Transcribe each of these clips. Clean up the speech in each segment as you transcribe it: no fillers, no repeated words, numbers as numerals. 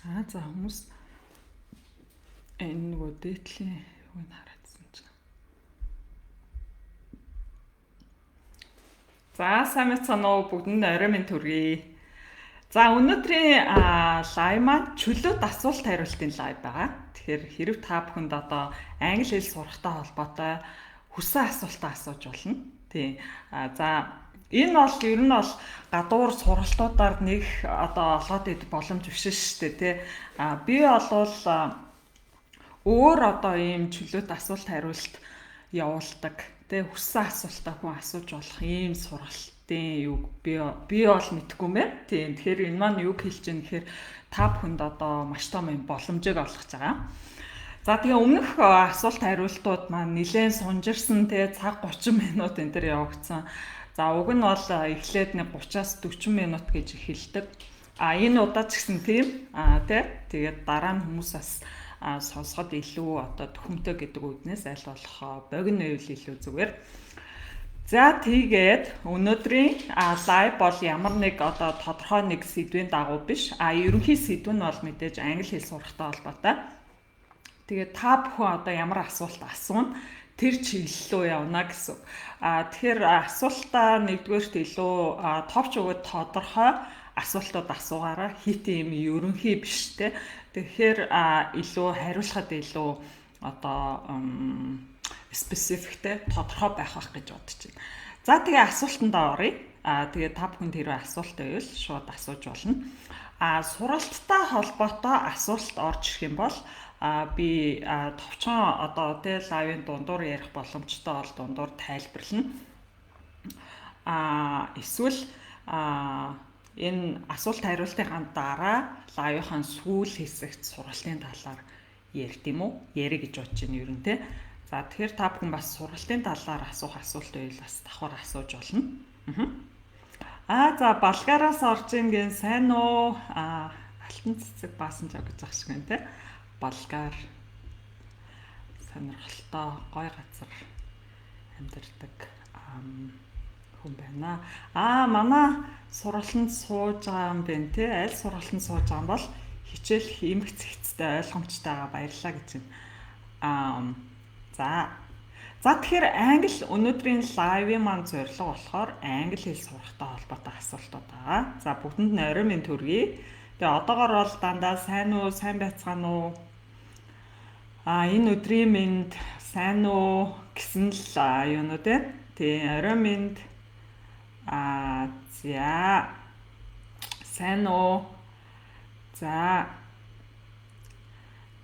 За хүмүүс энэ нөгөө дээдлийн юуг хараадсан чинь. За сайн мэцхан уу бүгдэнд орой минь төргий. За өнөөдрийн лайв маань чөлөөт асуулт хариултын лайв байгаа. Тэгэхээр хэрв та бүхэнд одоо англи хэл сурахтай холбоотой хүссэн асуултаа асууж болно. Тийм. За энэ бол ер нь бол гадуур сургалтуудаар нэг одоо олоод идэх боломж биш шүү дээ, тий. Би бол өөр одоо ийм чөлөөт асуулт хариулт явуулдаг. Тэ хүссэн асуултаа хүн асууж болох ийм сургалтын юу би бол мэдэхгүй мэ. Тийм. Тэгэхээр энэ маань юг хэлж ийм гэхээр та бүхэнд одоо маш том юм боломжийг олгож байгаа. За тэгээ өмнөх асуулт хариултууд маань нэлээд сунжирсан, тэгээ цаг 30 минут энэ төр явагдсан. За уг нь бол эхлээд нэг 30-аас 40 минут гэж эхэлдэг. Энэ удаа ч гэсэн тийм тэгээд дараа нь хүмүүс бас сонсоход илүү одоо төхөмтэй гэдэг үднээс аль болох богино байвал илүү зүгээр. За тэгээд өнөөдрийн лайв бол ямар нэг одоо тодорхой нэг сэдвийн дагуу биш. Ерөнхий сэдв нь бол мэдээж англи хэл сурахтай холбоотой. Тэгээд та бүхэн одоо ямар асуулт асууна тэр чиглэлөө явна гэсэн. Тэгэхээр асуултаа нэгдүгээрт илүү товч өгөөд тодорхой асуултууд асуугаараа хит юм ерөнхий биш те. Тэгэхээр илүү хариулахад илүү одоо спецификтэй тодорхой байх гэж бодож байна. За тэгээ асуултандаа оръё. Тэгээ та бүхэнд хэрвээ асуулт байвал шууд асууж болно. Сургалттай холбоотой асуулт орж ирэх юм бол би товчхон одоо тэ лайвын дундуур ярих боломжтой бол дундуур тайлбарлана. Эсвэл энэ асуулт хариултын дараа лайвынхаа сүүл хэсэгт сургалтын талаар ярих юм уу? Ярих гэж бодож байна ер нь тэ. За тэгэхээр та бүхэн бас сургалтын талаар асуух асуулт байвал бас давхар асууж болно. За Балгараас орж ийн сайн уу? Алтан цэцэг баасан жаа гэж ахш гэн тэ. Болгар сонирхолтой гой газар амьдардаг хүн байна. Манай сургалтанд сууж байгаа юм бэ те. Аль сургалтанд сууж байгаа юм бол хичээл эмх цэгцтэй ойлгомжтойгаа баярлалаа гэж байна. За тэгэхээр англи өнөөдрийн лайвын маань зорилго болохоор англи хэл сурахтай холбоотой асуултууд байгаа. За бүгдэнд нь орой минь төргий. Тэгээ одоогор бол дандаа сайн уу, сайн байцгаана уу? Энэ өдрийн минь сайн уу гэсэн л юунуу те. Тэгээ орой минь за сайн уу? За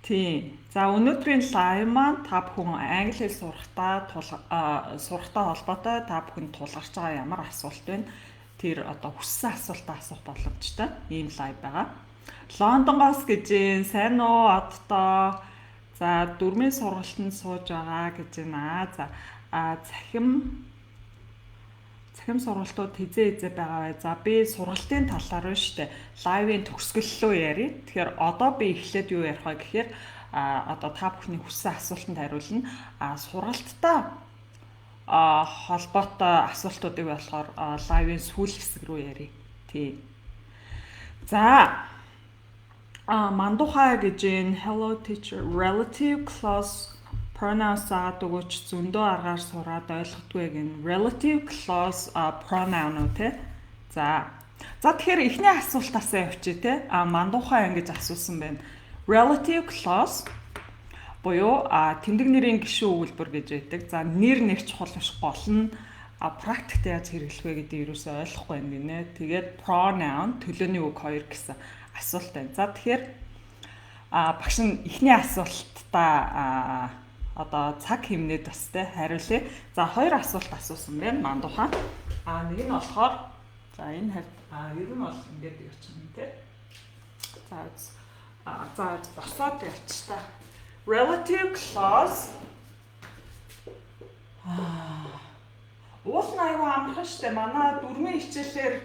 тийм. За өнөөдрийн лайв маань та бүхэн англи хэл сурахтай холбоотой та бүхэн тулгарч байгаа ямар асуулт байна? Тэр одоо хүссэн асуултаа асуух боломжтой ийм лайв байгаа. Лондонгоос гэж сайн уу оддоо? За дөрмийн сургалтанд сууж байгаа гэж байна. За цахим сургалтууд хизээ байгаа бай. За би сургалтын талаар нь штэ лайвын төгсгөллөө ярий. Тэгэхээр одоо би эхлээд юу ярих вэ гэхээр одоо та бүхний хүссэн асуултанд хариулна. Сургалттай холбоотой асуултуудыг болохоор лайвын сүүл хэсэг рүү ярий. Тий. За мандухай гэж энэ hello teacher relative clause pronouns заадаг өгч зөндөө аргаар сураад ойлгохгүй гэн relative clause pronoun уу те. За тэгэхээр эхний асуултаасаа явчих те. Мандухай ингэж асуусан байна. Relative clause буюу тэмдэг нэрийн гишүүн өгүүлбэр гэж байдаг. За нэр нэг чухал биш, гол нь практикт яаж хэрэглэх вэ гэдэг юусоо ойлгохгүй юм гинэ. Тэгээд pronoun төлөөний үг хоёр гэсэн асуулт байна. За тэгэхээр багш нь эхний асуултаа одоо цаг хэмнээд бас те хариулъя. За хоёр асуулт асуусан байна мандухан. Нэг нь болохоор за энэ ер нь бол ингээд явчих юм те. За босоод явчих та. Relative clause уул аюу амархан штэ манай дөрмийн хичээлээр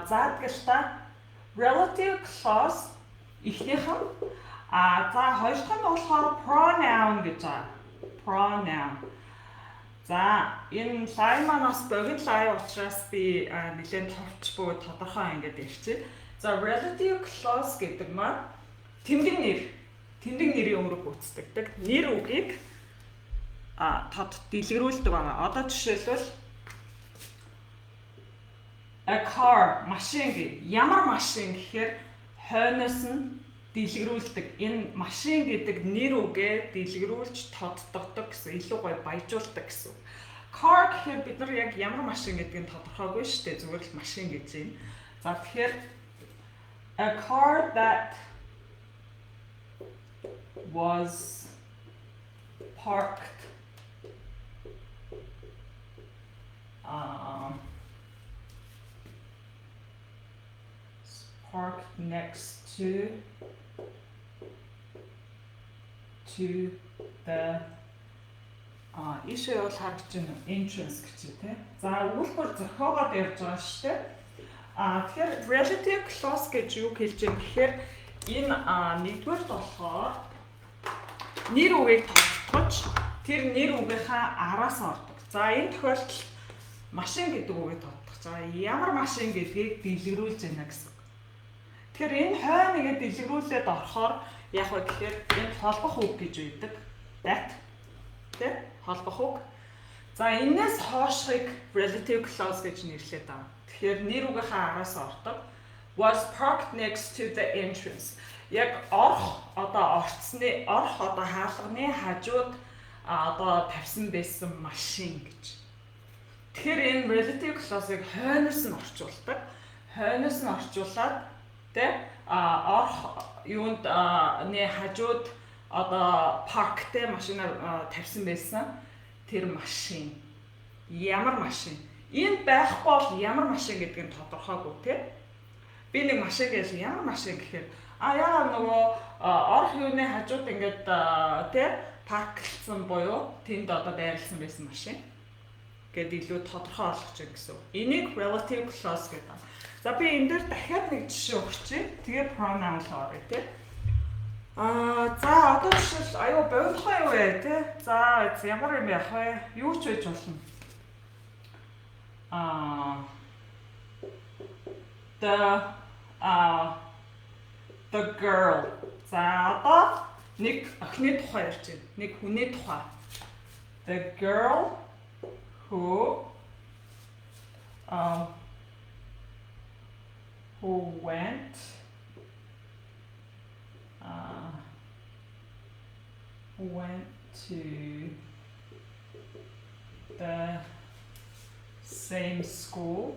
заадаг л та relative clause эхнийхэн за хоёр дахь нь болохоор pronoun гэж байгаа. Pronoun. За энэ лайв манаас богино лайв учраас би нэлээд товч буй тодорхой ингэж ярьчих. За relative clause гэдэг маань тэмдэг нэрийн өмнө гүйцэтгэдэг нэр үгийг тод дэлгэрүүлдэг байгаа. Одоо жишээлбэл a car машин гэ. Ямар машин гэхээр хойноос нь дэлгэрүүлдэг. Энэ машин гэдэг нэр үгээ дэлгэрүүлж тоддогдог гэсэн, илүү гоё баяжуулдаг гэсэн. Car гэхээр бид нар яг ямар машин гэдгийг тодорхойгүй шүү дээ. Зүгээр л машин гэж байна. За тэгэхээр a car that was parked next to the ишээ бол харагдаж байна entrance гэж тий. За өгүүлбэр зохиогоод ярьж байгаа шүү дээ. Тэгэхээр relative clause гэж юу хэлж юм гэхээр энэ нэгдүгээр болохоор нэр үгийг тодтогч тэр нэр үгийнхаа араас ордог. За энэ тохиолдолд машин гэдэг үгийг тодтогч. За ямар машин гэдгийг дэлгэрүүлж байна гэсэн. Тэгэхээр энэ хойно нэгэ дэлгэрүүлээд орохоор яг вэ гэхээр энэ холбох үг гэж үйдэг. That тэ холбох үг. За энэс хоошхыг relative clause гэж нэрлэдэг байна. Тэгэхээр нэр үгийнхаа араас ордог. Was parked next to the entrance. Яг орох хаалганы хажууд тавьсан байсан машин гэж. Тэгэхээр энэ relative clause-ыг хойноос нь орчуулдаг. Хойноос нь орчуулад тэ орох юунд хажууд парктэй машинаар тавьсан байсан тэр машин. Ямар машин? Энд байхгүй бол ямар машин гэдгийг тодорхойгүй тий. Би нэг машин гэж ямар машин гэхээр яа нөгөө орох юуны хажууд ингээд тий парклсан буюу тэнд байрлсан байсан машин гэд илүү тодорхой болгож байна гэсэн. Энийг relative clause гэдэг. За би энэ дээр дахиад нэг жишээ өгчээ. Тэгээ pronoun орё тий. За одоо жишээл аюу бодлого юу вэ тий? За ямар юм яах вэ? Юу ч байж болно. The girl. За одоо нэг охины тухай ярьж байна. Нэг хүний тухай. The girl who went to the same school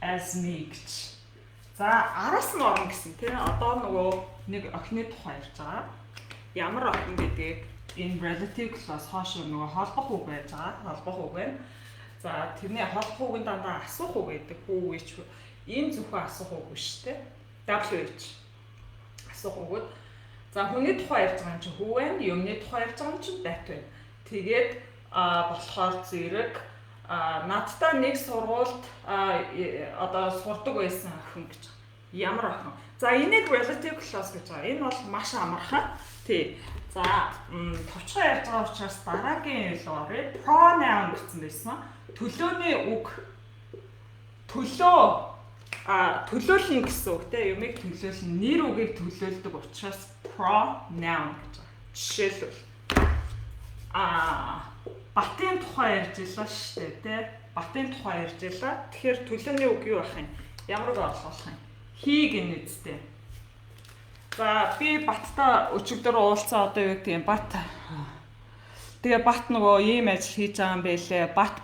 as me гэж. За араас нь орно гэсэн тийм. Одоо нөгөө нэг охины тухай ярьж байгаа. Ямар охин гэдгийг энэ relative clause хоошоо нөгөө холбох үг байж байгаа. Холбох үг байна. За тэрний холбох үгэнд дандаа асуух үг гэдэг. Хүү гэж ийм зөвхөн асуух үг биш тийм. WH асуух үгүүд. За хүний тухай ярьж байгаа юм чинь who вэ? Юмны тухай ярьж байгаа юм чинь that вэ. Тэгээд болохоор зэрэг надтай нэг сургуульд сурдаг байсан охин гэж. Ямар охин? За энийг relative clause гэж байгаа. Энэ бол маш амархан. Тий. За товчхон ярьж байгаа учраас дараагийн илүү оръё. Pronoun гэсэн байсан. Төлөөний үг. Төлөөлнө гэсэн үг те. Юмыг төлөөлнө. Нэр үгийг төлөөлдөг учраас pronoun гэж байгаа. Жишээлбэл батын тухай ярьж илаа шүү дээ те. Батын тухай ярьж илаа. Тэгэхээр төлөөний үг юу ах юм? Ямар үг болох юм? Хий гэнэ үстэй. За би баттай өчигдөр уулзсан одоо юу гэдэг юм бат. Тэгээ бат нөгөө ийм ажил хийж байгаа юм байлээ. Бат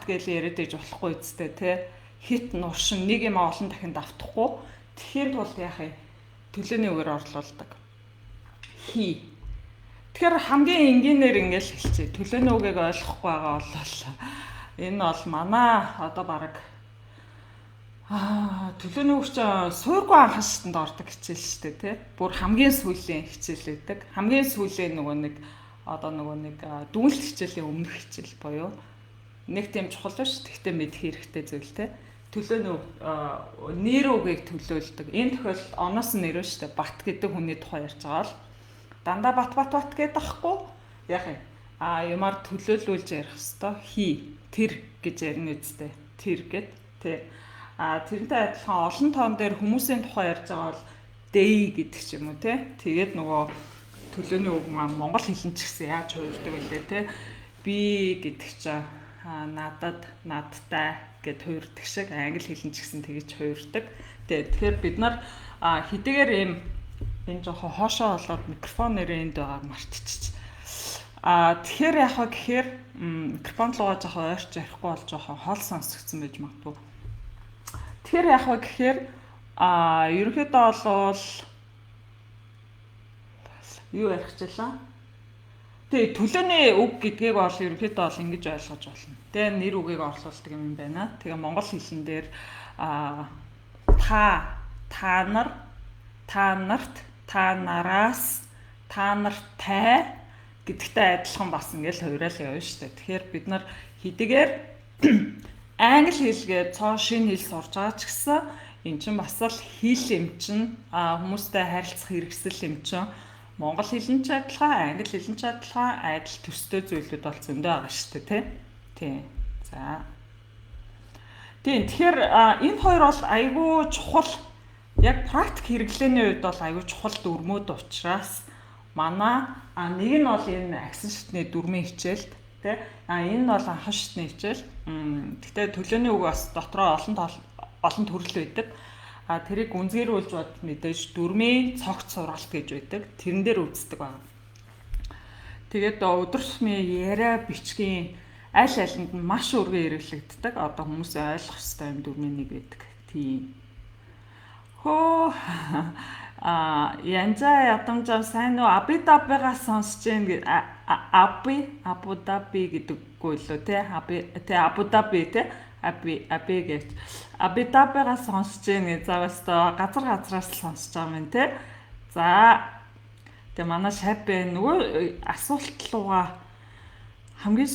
гэж яриад иж болохгүй үстэй те. Хит нуршин нэг юм олон дахин давтахгүй. Тэгэхээр тулд яах юм? Төлөөний үгээр орлуулдаг. Хий. Тэгэхээр хамгийн энгийнээр ингээл хэлчихье. Төлөөний үгийг ойлгохгүй байгаа бол энэ бол манай одоо баг төлөөний үг чинь суургүй анхан шатанд ордог хичээл шүү дээ тий. Бүр хамгийн сүүлийн хичээл байдаг. Хамгийн сүүлийн нөгөө нэг дүүнэлт хичээлийн өмнөх хичээл буюу нэг тийм чухал шүү. Тэгтээ мэдэх хэрэгтэй зүйл тий. Төлөөний нэр үгийг төлөөлдөг. Энэ тохиолдолд оноос нь нэрвэ шүү дээ. Бат гэдэг хүний тухай ярьж байгаа бол дандаа бат гэдэг ахгүй яах юм? Юмар төлөөлүүлж ярих хэвээр хий тэр гэж ярина үстэй. Тэр гэд Тэ. Тэрнтэй адилхан олон тоон дээр хүмүүсийн тухай ярьж байгаа бол they гэдэг ч юм уу те. Тэгээд нөгөө төлөөний үг маань монгол хэлэн ч гэсэн яаж хуурдаг вэ те. Би гэдэг чинь надад, надтай гэд хуурдаг шиг англи хэлэн ч гэсэн тэгэж хуурдаг. Тэгэхээр бид нар хэдийгээр энэ жоохон хоошоо болоод микрофон нэрээ энд байгааг мартчихчих. Тэгэхээр яг хаа гэхээр микрофон руугаа жоохон ойрч ярихгүй бол жоохон хол сонсогдсон байж магадгүй. Тэгэхээр яг хаа гэхээр ерөнхийдөө бол юу ярих гэлээ. Тэгээ төлөөний үг гэдгийг бол ерөнхийдөө бол ингэж ойлгож болно. Тэгээ нэр үгийг орлуулдаг юм байна. Тэгээ монгол хэлэн дээр та нар, та нарт, та нараас, та нартай гэдэгтэй адилхан бас ингээл хувираал явна шүү дээ. Тэгэхээр бид нар хэдийгээр англи хэлгээ цоо шинэ хэл сурж байгаа ч гэсэн эн чинь бас л хэл юм чинь хүмүүстэй харилцах хэрэгсэл юм чинь монгол хэлэн ч адилхан, англи хэлэн ч адилхан адил төстэй зүйлүүд бол зөндөө байгаа шүү дээ, тий. За. Тэгэхээр энэ хоёр бол айгүй чухал, яг практик хэрэглээний үед бол айгүй чухал дүрмүүд учраас манай нэг нь бол энэ агсан шатны дүрмийн хичээл, тий. Энэ нь бол анхан шатны хичээл. Гэхдээ төлөөний үг бас дотроо олон төрөл байдаг. Тэрийг үнзгэрүүлж бод мэдээж дүрмийн цогц сургалт гэж байдаг. Тэрэн дээр үздэг байна. Тэгээд өдөр тутмын яриа бичгийн аль алинд нь маш өргөн хэрэглэгддэг. Одоо хүмүүс ойлгох ёстой юм дүрмийн нэг байдаг. Тийм. Янзаа ядамжаа сайн уу Абу-Дабигаа сонсож гин Абу-Даби гэдэггүй лөө те Абу-Даби те Аби гэж Абу-Дабигаа сонсож гин заавал газраас сонсож байгаа юм те. За тэгээ манай шапэ нөгөө асуулт руугаа хамгийн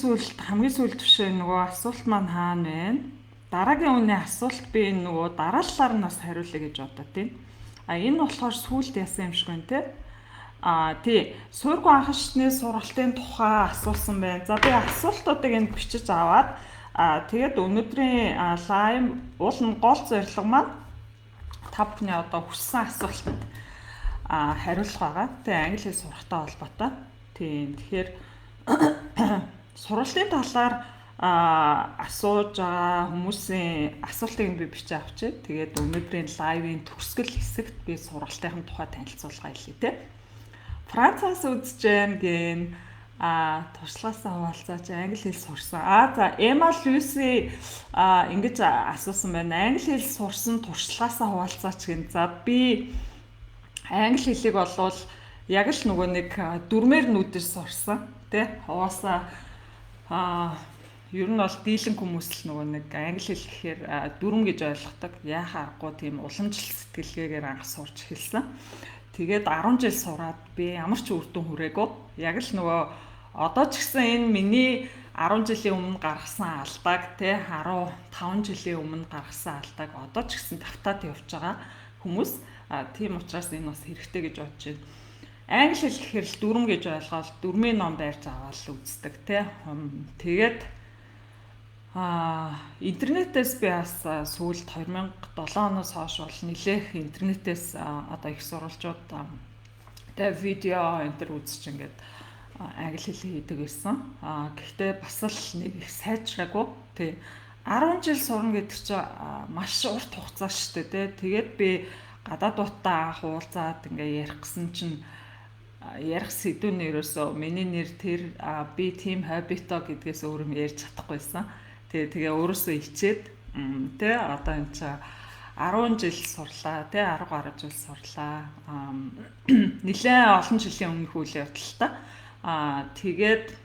сүүлд төвшөө нөгөө асуулт маань хаана вэ? Дараагийн үний асуулт би нөгөө дараалалаар нас хариулъя гэж бодоод байна. Энэ болохоор сүүлд яасан юм шиг байна те. Тий. Суургүй анхан шатны сургалтын тухай асуусан байна. За би асуултуудыг энд бичиж аваад тэгээд өнөөдрийн лайв уулын гол зорилго маань та бүхний одоо хүссэн асуултанд хариулах байгаа. Тэгээ англи хэл сурахтай холбоотой. Тийм. Тэгэхээр сургалтын талаар асууж байгаа хүмүүсийн асуултыг би бичиж авчээ. Тэгээд өнөөдрийн лайвын төгсгөл хэсэгт би сургалтын тухай танилцуулга хэлье те. Францаас үзэж байна гэн туршлагаасаа хуваалцаач англи хэл сурсан. За Эма Люси ингэж асуусан байна. Англи хэл сурсан туршлагаасаа хуваалцаач гэн. За би англи хэлийг болвол яг л нөгөө нэг дүрмээр нүдээр сурсан те. Хаваасаа ер нь бол дийлэн хүмүүс л нөгөө нэг англи хэл гэхээр дүрм гэж ойлгодог. Яхаа аргагүй тийм уламжлал сэтгэлгээгээр анх сурч эхэлсэн. Тэгээд 10 жил сураад би ямар ч үр дүн хүрээгүй. Яг л нөгөө одоо ч гэсэн энэ миний 10 жилийн өмнө гаргасан алдааг те 15 жилийн өмнө гаргасан алдааг одоо ч гэсэн давтаад явж байгаа хүмүүс. Тийм учраас энэ бас хэрэгтэй гэж бодож байна. Англи хэл гэхээр л дүрм гэж ойлгоод дүрмийн ном байрж аваад үздэг те. Тэгээд интернетээс би бас сүүлд 2007 оноос хойш бол нэлээх интернетээс одоо их сурвалжууд тэгээ видео энэ төр үзэж ингээд англи хэл хийдэг байсан. Гэхдээ бас л нэг их сайжраагүй. Тий. 10 жил сурна гэдэг чинь маш урт хугацаа шүү дээ. Тэгээд би гадаадуудаа хуулзаад ингээ ярих гэсэн чинь ярих сэдвүүн нэрөөсөө миний нэр тэр би team habito гэдгээс өөр юм ярьж чадахгүйсэн. Тэгээ өөрөөсөө ичээд тэ одоо энэ чинь 10 жил сурлаа тэ 10 гаруй жил сурлаа. Нэлээд олон жилийн өмнөх үйл явдал та. Тэгээд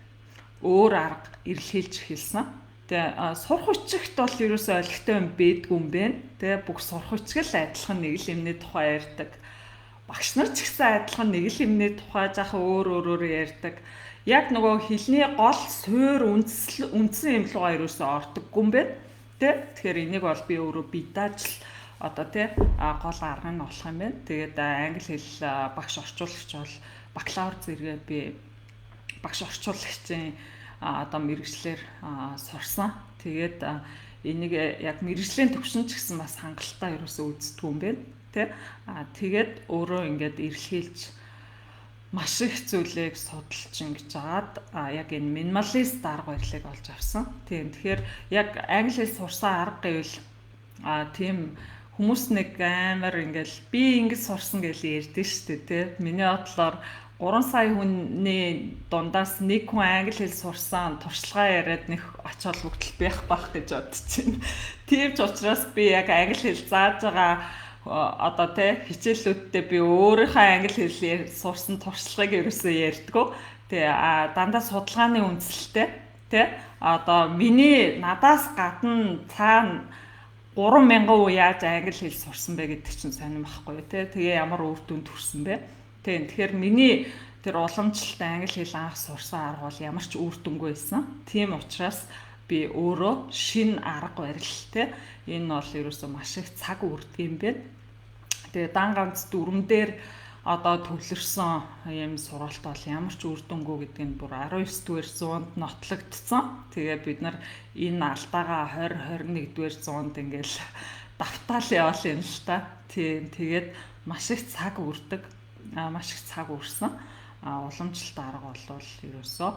өөр арга эрэлхийлж эхэлсэн. Тэгээ сурах хүчигт бол ерөөсөө олигтой юм бэдгүй юм бэ. Тэгээ бүх сурах хүчгэл адилхан нэг л юмний тухай ярьдаг. Багш нар ч гэсэн адилхан нэг л юмний тухай жаахан өөрөөр ярьдаг. Яг нөгөө хэлний гол суур үндсэн юм руугаа ерөөсөө ордоггүй юм бэ. Тэгэхээр энийг бол би өөрөө бидааж л одоо тий гол арга нь болох юм байна. Тэгээд англи хэл багш орчуулагч бол бакалавр зэрэгээ би багш орчуулагчийн одоо мэргэжлэр сурсан. Тэгээд энийг яг мэрэгжлийн төвшин ч гэсэн бас хангалттай ерөөсөө үздэг юм байна. Тэ? Тэгээд өөрөө ингээд эрэлхийлж маш их зүйлийг судалж ингэж жаад яг энэ минималист арга барилыг олж авсан. Тийм. Тэгэхээр яг англи хэл сурсан арга гэвэл тийм хүмүүс нэг амар ингээл би ингэж сурсан гэж ярьдэн шүү дээ, тий. Миний бодлоор 3 сая хүний дундаас нэг хүн англи хэл сурсан туршлагаа яриад нэг ач холбогдол байх гэж бодож байна. Тийм ч учраас би яг англи хэл зааж байгаа одоо тий хичээлүүдтэй би өөрийнхөө англи хэлээр сурсан туршлагыг ерөөсөө ярьдгүү. Тий дандаа судалгааны үндсэлтэй тий одоо миний надаас гадна цаана 3000 уу яаж англи хэл сурсан бэ гэдэг чинь сонирм байхгүй тий. Тэгээ ямар үр дүнд хүрсэн бэ? Тийм. Тэгэхээр миний тэр уламжлалтай англи хэл анх сурсан арга бол ямар ч үр дүнгүй байсан. Тийм учраас би өөрөө шинэ арга барилтай энэ бол ерөөсөө маш их цаг үрдэг юм байна. Тэгээ дан ганц дүрм дээр одоо төвлөрсөн юм сургалт бол ямар ч үр дүнгүй гэдэг нь бүр 19-р зуунд нотлогдсон. Тэгээ бид нар энэ алдаагаа 20-21-р зуунд ингээл давтаал яваал юм л та. Тийм. Тэгээд маш их цаг үрдэг. Маш их цаг үрсэн. Уламжлалт арга бол ерөөсөө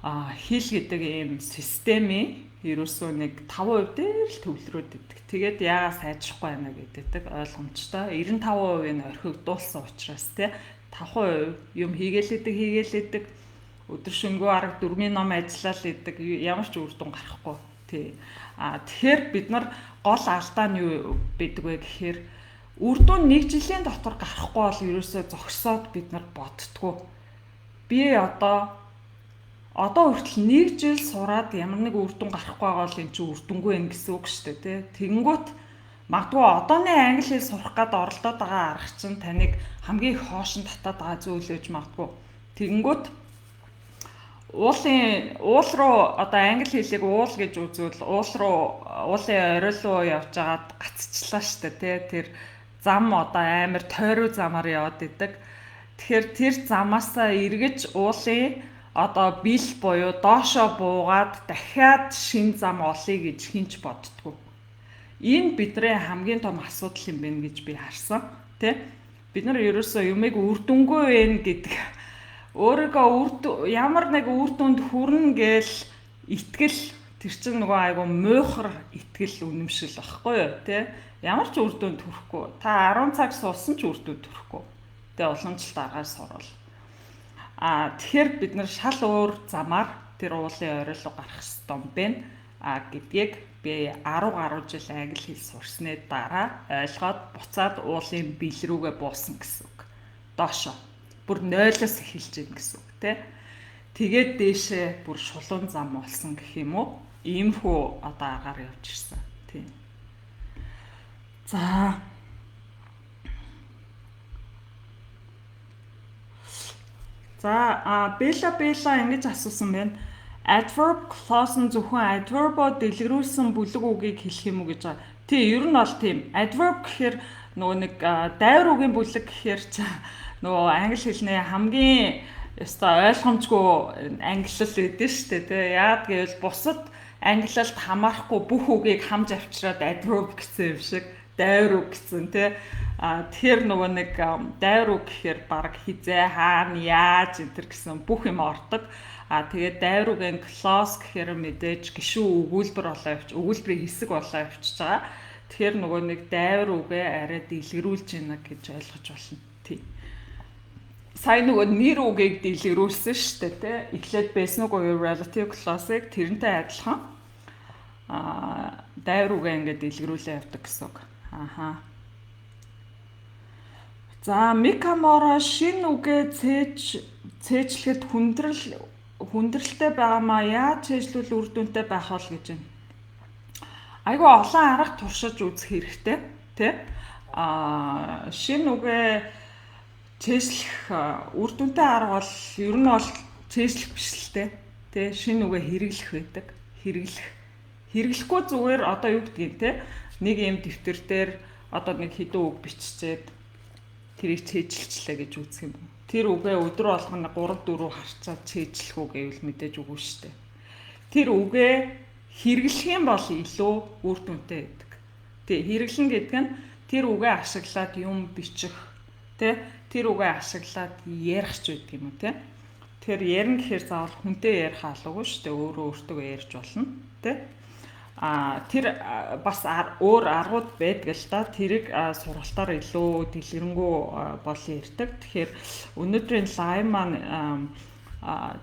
хэл гэдэг ийм системийн ерөөсөө нэг 5% дээр л төвлөрөөд идэг. Тэгээд яагаад сайжрахгүй байна гэдэг ойлгомжтой. 95% нь орхигдуулсан учраас те 5% юм хийгээлэдэг өдөр шөнөгүй арга 4-ийн ном ажиллаад идэг ямар ч үр дүн гарахгүй. Тий. Тэгэхээр бид нар гол алдаа нь юу байдаг вэ гэхээр үр дүн 1 жилийн дотор гарахгүй бол ерөөсөө зогсоод бид нар боддгоо. Би одоо хүртэл 1 жил сураад ямар нэг үр дүн гарахгүй байгаа бол энэ чинь үр дүнгүй юм гэсэн үг шүү дээ, тий. Тэгэнгүүт магадгүй одооны англи хэл сурах гээд оролдоод байгаа арга чинь таныг хамгийн их хоошин татаад байгаа зүйл гэж магадгүй. Тэгэнгүүт уул руу одоо англи хэлийг уул гэж үзвэл уулын орой руу явж агаад гацчлаа шүү дээ, тий. Тэр зам одоо амар тойруу замаар яваад идэг. Тэгэхээр тэр замаасаа эргэж уулын одоо бил буюу доошоо буугаад дахиад шин зам олъё гэж хинч боддгоо. Энэ бидний хамгийн том асуудал юм байна гэж би харсан. Тэ? Бид нар ерөөсөө юмыг үр дүнгүй вэ гэдэг өөрийгөө ямар нэг үр дүнд хүрнэ гээл итгэл тэр чинь нөгөө айгу муухар итгэл үнэмшил багхгүй юу, тэ? Ямар ч үр дүнд хүрэхгүй. Та 10 цаг суусан ч үр дүнд хүрэхгүй. Тэ уламжлалт аргаар сурвал. Тэгэхээр бид нар шал өөр замаар тэр уулын орой руу гарах ёстой юм байна. Гэдгийг би 10 гаруй жил англи хэл сурсны дараа ойлгоод буцаад уулын бил рүүгээ буусан гэсэн үг. Доошоо. Бүр 0-оос эхэлж гин гэсэн үг тий. Тэгээд дээшээ бүр шулуун зам болсон гэх юм уу? Иймхүү одоо аргаар явж ирсэн. Тий. За Бела ингэж асуусан байна. Adverb clause нь зөвхөн adverb-о дэлгэрүүлсэн бүлэг үгийг хэлэх юм уу гэж байгаа. Тий, ер нь бол тийм. Adverb гэхээр нөгөө нэг дайвар үгийн бүлэг гэхээр нөгөө англи хэлний хамгийн ёстой ойлгомжгүй ангиллал гэдэг шүү дээ, тий. Яагаад гэвэл бусад ангиллалд хамаарахгүй бүх үгийг хамж авчираад adverb гэсэн юм шиг дайвар үг гэсэн тий. Тэгэхээр нөгөө нэг дайвар үг гэхээр баг хизээ хаана яаж энэ төр гэсэн бүх юм ордог. Тэгээд дайвар үгийн clause гэхээр мэдээж гишүүн өгүүлбэрийн хэсэг болоо явчихж байгаа. Тэгэхээр нөгөө нэг дайвар үгээ арай дэлгэрүүлж байна гэж ойлгож болно. Тий. Сайн нөгөө нэр үгийг дэлгэрүүлсэн шүү дээ, тий. Эхлээд байсан үгүй relative clause-ыг тэрнтэй адилхан дайвар үгээ ингээд дэлгэрүүлээ явдаг гэсэн үг. За Микамора шинэ үгээ цээжлэхэд хүндрэлтэй байгаамаа яаж цээжлүүл үр дүнтэй байх бол гэж байна. Айгүй олон арга туршиж үзэх хэрэгтэй, тий? Шинэ үгээ цээжлэх үр дүнтэй арга бол ер нь бол цээжлэх биш л тий? Шинэ үгээ хэрэглэх байдаг. Хэрэглэхгүй зүгээр одоо юу гэдгийг тий? Нэг юм дэвтэр дээр одоо нэг хэдэн үг биччихээд тэрийг цээжлэлчлээ гэж үзэх юм. Тэр үгээ өдөр болгоно 3-4 харцаад цээжлэх үг гэвэл мэдээж үгүй шүү дээ. Тэр үгээ хэрэглэх юм бол илүү үр дүнтэй байдаг. Тий, хэрэглэн гэдэг нь тэр үгээ ашиглаад юм бичих, тий, тэр үгээ ашиглаад ярих ч байдаг юм уу, тий. Тэгэхээр ярина гэхээр заавал хүнтэй ярих алуугүй шүү дээ. Өөрөө өөртөө ярьж болно, тий. Тэр бас өөр аргууд байдаг л да. Тэрийг сургалтаар илүү дэлгэрэнгүй бол ярьдаг. Тэгэхээр өнөөдрийн лайв маань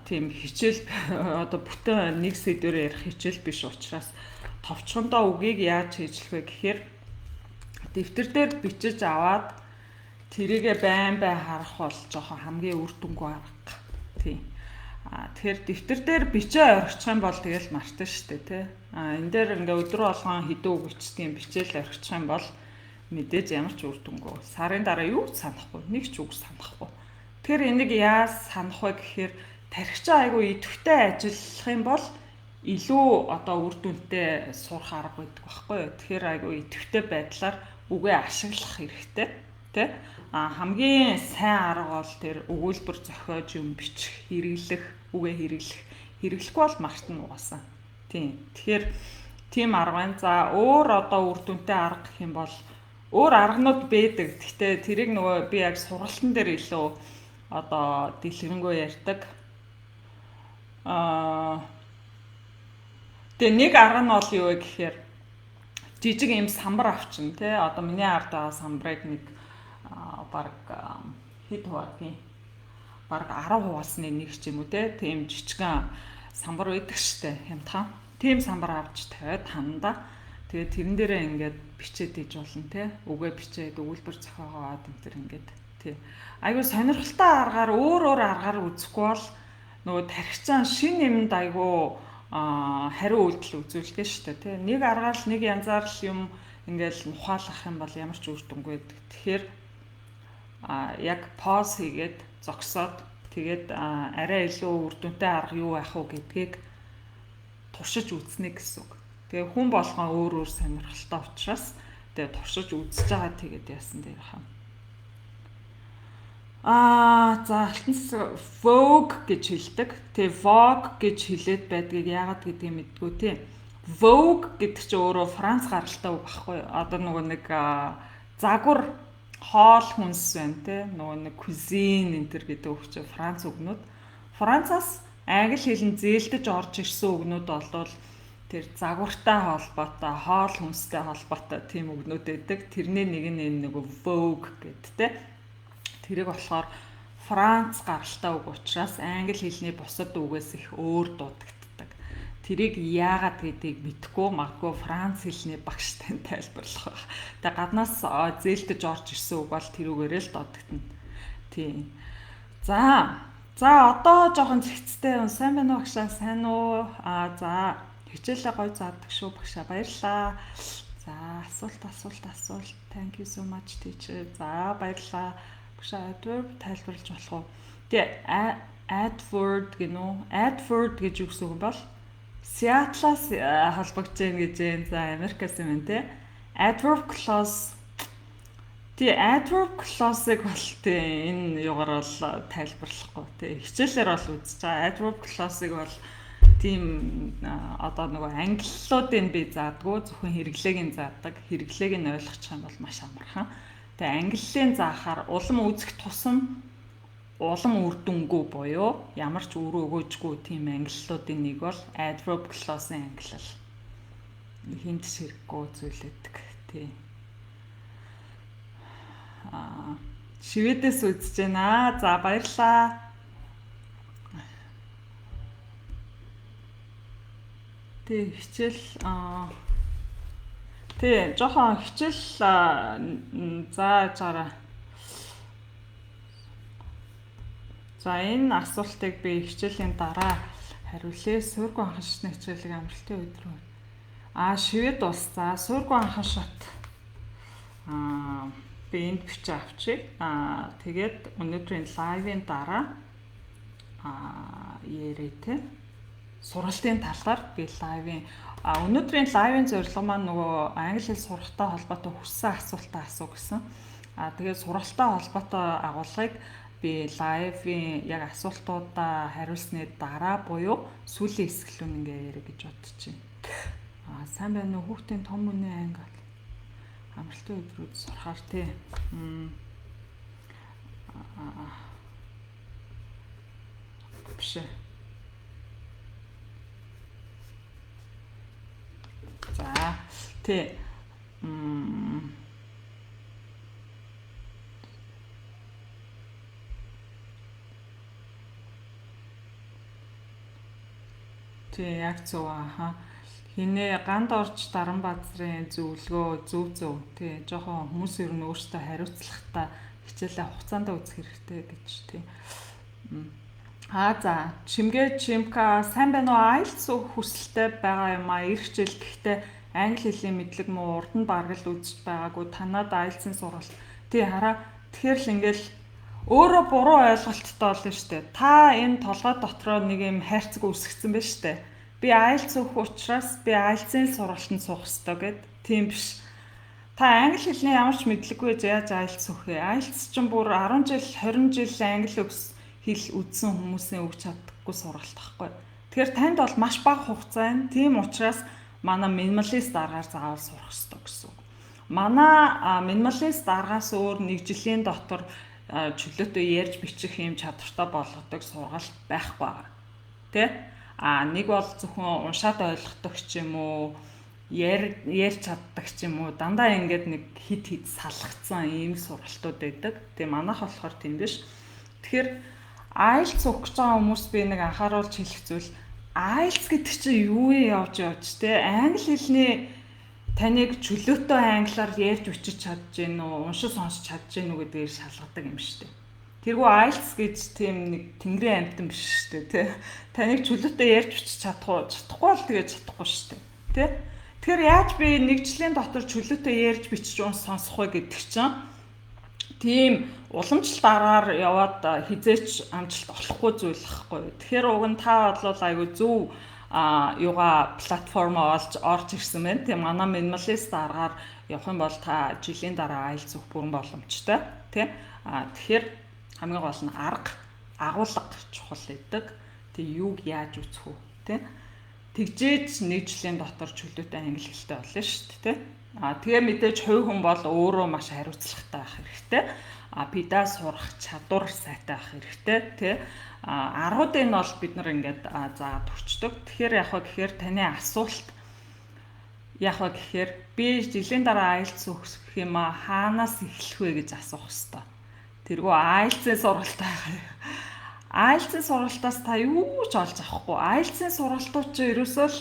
тийм хичээл одоо бүтэн нэг сэдвээр ярих хичээл биш учраас товчхондоо үгийг яаж хийжлэх вэ гэхээр дэвтэр дээр бичиж аваад тэрийгэ байн харах бол жоохон хамгийн үр дүнгүй арга. Тийм. Тэгэхээр дэвтэр дээр бичээ орхичих юм бол тэгэл мартна шүү дээ, тий. Энэ дээр ингээ өдөр болгон хэдэн үг бичдэг бичээл орхичих юм бол мэдээж ямар ч үр дүнгүй. Сарын дараа юу ч санахгүй, нэг ч үг санахгүй. Тэгэхээр энийг яаж санах вэ гэхээр тархичаа айгүй идэвхтэй ажиллах юм бол илүү одоо үр дүнтэй сурах арга байдаг байхгүй юу. Тэгэхээр айгүй идэвхтэй байдлаар үгээ ашиглах хэрэгтэй, тий. Хамгийн сайн арга бол тэр өгүүлбэр зохиож юм бичих, хэрэглэх, үгээ хэрэглэхгүй бол мартна угаасаа. Тийм. Тэгэхээр тийм арга байна. За өөр одоо үр дүнтэй арга гэх юм бол өөр арганууд байдаг. Гэхдээ тэрийг нөгөө би яг сургалтын дээр илүү одоо дэлгэрэнгүй ярьдаг. Тэгээ нэг арга нь бол юу вэ гэхээр жижиг юм самбар авчин тий. Одоо миний ард байгаа самбарыг нэг баг хэд хуваагийн баг 10 хуваасны нэг ч юм уу те тийм жижигхан самбар байдаг штэ хямдхан тийм самбар авч тавиад хандаа тэгээд тэрэн дээрээ ингээд бичээд иж болно те үгээ бичээд өгүүлбэр зохиогоод энэ төр ингээд тий айгуу сонирхолтой аргаар өөр аргаар үзэхгүй бол нөгөө тархицаан шин юмд айгуу хариу үйлдэл үзүүлдэг штэ те нэг аргаар л нэг янзаар л юм ингээд ухаалах юм бол ямар ч үр дүнгүй байдаг. Тэгэхээр яг поз хийгээд зогсоод тэгээд арай илүү үр дүнтэй арга юу байх вэ гэдгийг туршиж үзнэ гэсэн үг. Тэгээ хүн болгон өөр сонирхолтой учраас тэгээ туршиж үзэж байгаа тэгээд яасан дээр хаа. За алтанс Vogue гэж хэлдэг. Тэгээ Vogue гэж хэлээд байдгийг яагаад гэдгийг мэдгүй тийм. Vogue гэдэг чинь өөрөө Франц гаралтай үг байхгүй юу? Одоо нөгөө нэг загвар хоол хүнс байна те нөгөө нэг cuisine энэ төр гэдэг үг чинь Франц үгнүүд. Францаас англи хэлэн зээлдэж орж ирсэн үгнүүд болвол тэр загвартай холбоотой, хоол хүнстэй холбоотой тийм үгнүүд байдаг. Тэрний нэг нь энэ нөгөө Vogue гэдэг те. Тэрийг болохоор Франц гаралтай үг учраас англи хэлний бусад үгээс их өөр дуудагддаг. Тэрийг яагаад гэдгийг мэдэхгүй магадгүй Франц хэлний багштай тайлбарлах байх. Тэгээ гаднаас зээлдэж орж ирсэн үг бол тэр үгээрээ л дуудагдана. Тийм. За одоо жоохон зэгцтэй юм. Сайн байна уу багшаа? Сайн уу? За хичээлээ гоё заадаг шүү багшаа. Баярлалаа. За асуулт. Thank you so much teacher. За баярлалаа. Багшаа adverb тайлбарлаж болох уу? Тэгээ adverb гэнэ үү? Adverb гэж юу гэсэн үг бол Seattle-аас холбогдож байна гэж байна. За Америкаас юм те. Adverb clause. Тий adverb clause-ыг бол тий энэ югаар бол тайлбарлахгүй тий. Хичээлээр бол үзэж байгаа. Adverb clause-ыг бол тийм одоо нөгөө англиудын би заадгүй зөвхөн хэрэглээг нь заадаг. Хэрэглээг нь ойлгочих юм бол маш амархан. Тэгээ англилийн заахаар улам үзэх тусам улам үр дүнгүй буюу ямар ч үр өгөөжгүй тийм ангиллуудын нэг бол adverb clause-ын ангиллал. Хинт ширхгөө зүйлэдэг тий. Шведээс үзэж байна. За баярлалаа. Тий хичээл тий жоохон хичээл зааж гараа. За энэ асуултыг би хичээлийн дараа хариулъя. Суургүй анхан шатны хичээлийг амралтын өдрөө. Швед улс. За суургүй анхан шат. Би энд бичиж авчиг. Тэгээд өнөөдрийн лайвын дараа яриа сургалтын талаар би лайвын өнөөдрийн лайвын зорилго маань нөгөө англи хэл сурахтай холбоотой хүссэн асуултаа асуу гэсэн. Тэгээд сургалттай холбоотой агуулгыг би лайвын яг асуултуудаа хариулсны дараа буюу сүүлийн хэсгэлүүн ингээ яриа гэж бодож байна. Сайн байна уу хүүхдийн том үний анги амралтын өдрүүд сурахаар тий. Биш ээ. За тий. Тий яг зөв аа. Хинээ ганд орж Даранбаазарын зөвлөгөө зөв тий жоохон хүмүүс ер нь өөрсдөө хариуцлагатай хичээлээ хугацаанд үзэх хэрэгтэй гэж тий. За Чимгээ Чимка сайн байна уу? IELTS хүсэлтэй байгаа юм аа. Ирэх жил гэхдээ англи хэлний мэдлэг муу урд нь бараг л үзэж байгаагүй. Танад IELTS-ийн сургалт тий хараа. Тэгэхээр л ингээл өөрөө буруу ойлголттой болно шүү дээ. Та энэ толгой дотроо нэг юм хайрцаг үүсгэсэн байна шүү дээ. Би IELTS өгөх учраас би IELTS-ийн сургалтанд суух ёстой гэд. Тийм биш. Та англи хэлний ямар ч мэдлэггүй яаж IELTS өгөх вэ? IELTS ч бүр 10 жил, 20 жил англи хэл үзсэн хүмүүсийн өгч чаддаггүй сургалт байхгүй. Тэгэхээр танд бол маш бага хугацаа байна. Тийм учраас манай минималист аргаар заавал сурах ёстой гэсэн. Манай минималист аргаас өөр 1 жилийн дотор чөлөөтэй ярьж бичих юм чадвартай болгодог сургалт байхгүй байгаа. Тэ? Нэг бол зөвхөн уншаад ойлгодог ч юм уу, ярьж чаддаг ч юм уу, дандаа ингээд нэг хид салгацсан ийм сургалтууд байдаг. Тэгээ манайх болохоор тийм биш. Тэгэхээр IELTS өгөх гэж байгаа хүмүүс би нэг анхааруулж хэлэх зүйл IELTS гэдэг чинь юу явж те англи хэлний таныг чөлөөтэй англиар ярьж бичиж чадж гин үү, уншиж сонсож чадж гин үү гэдгээр шалгадаг юм шүү дээ. Тэргүй IELTS гэж тийм нэг тэнгэрийн амьтан биш шүү дээ те. Таныг чөлөөтэй ярьж бичиж чадахгүй л тэгээд чадахгүй шүү дээ. Тэ? Тэгэхээр яаж би 1 жилийн дотор чөлөөтэй ярьж бичиж сонсох вэ гэдэг чинь тийм уламжлалт аргаар яваад хизээч амжилт олохгүй зүйл байхгүй. Тэгэхээр уг нь та бодлоо айгүй зөв юугаа платформоо орж ирсэн байна. Тийм манай минималист аргаар явах юм бол та жилийн дараа IELTS өгөх бүрэн боломжтой. Тийм. Тэгэхээр хамгийн гол нь арга агуулга чухал гэдэг. Тэг юуг яаж үзэх вэ? Тийм. Тэгжээж 1 жилийн дотор чөлөөтэй англи хэлтэй болно шүү дээ. Тэгээ мэдээж хувь хүн бол өөрөө маш хариуцлагатай байх хэрэгтэй. Бидаа сурах чадвар сайтай байх хэрэгтэй. Тэ? Аргуудыг нь бол бид нар ингээд заагаад өгчдөг. Тэгэхээр яг хаа гэхээр таны асуулт яг хаа гэхээр би жилийн дараа IELTS өгөх юм хаанаас эхлэх вэ гэж асуух хэрэгтэй. Тэргүй IELTS-ийн сургалтаа IELTS-ийн сургалтаас та юу ч олж авахгүй. IELTS-ийн сургалтууд чинь ерөөсөө л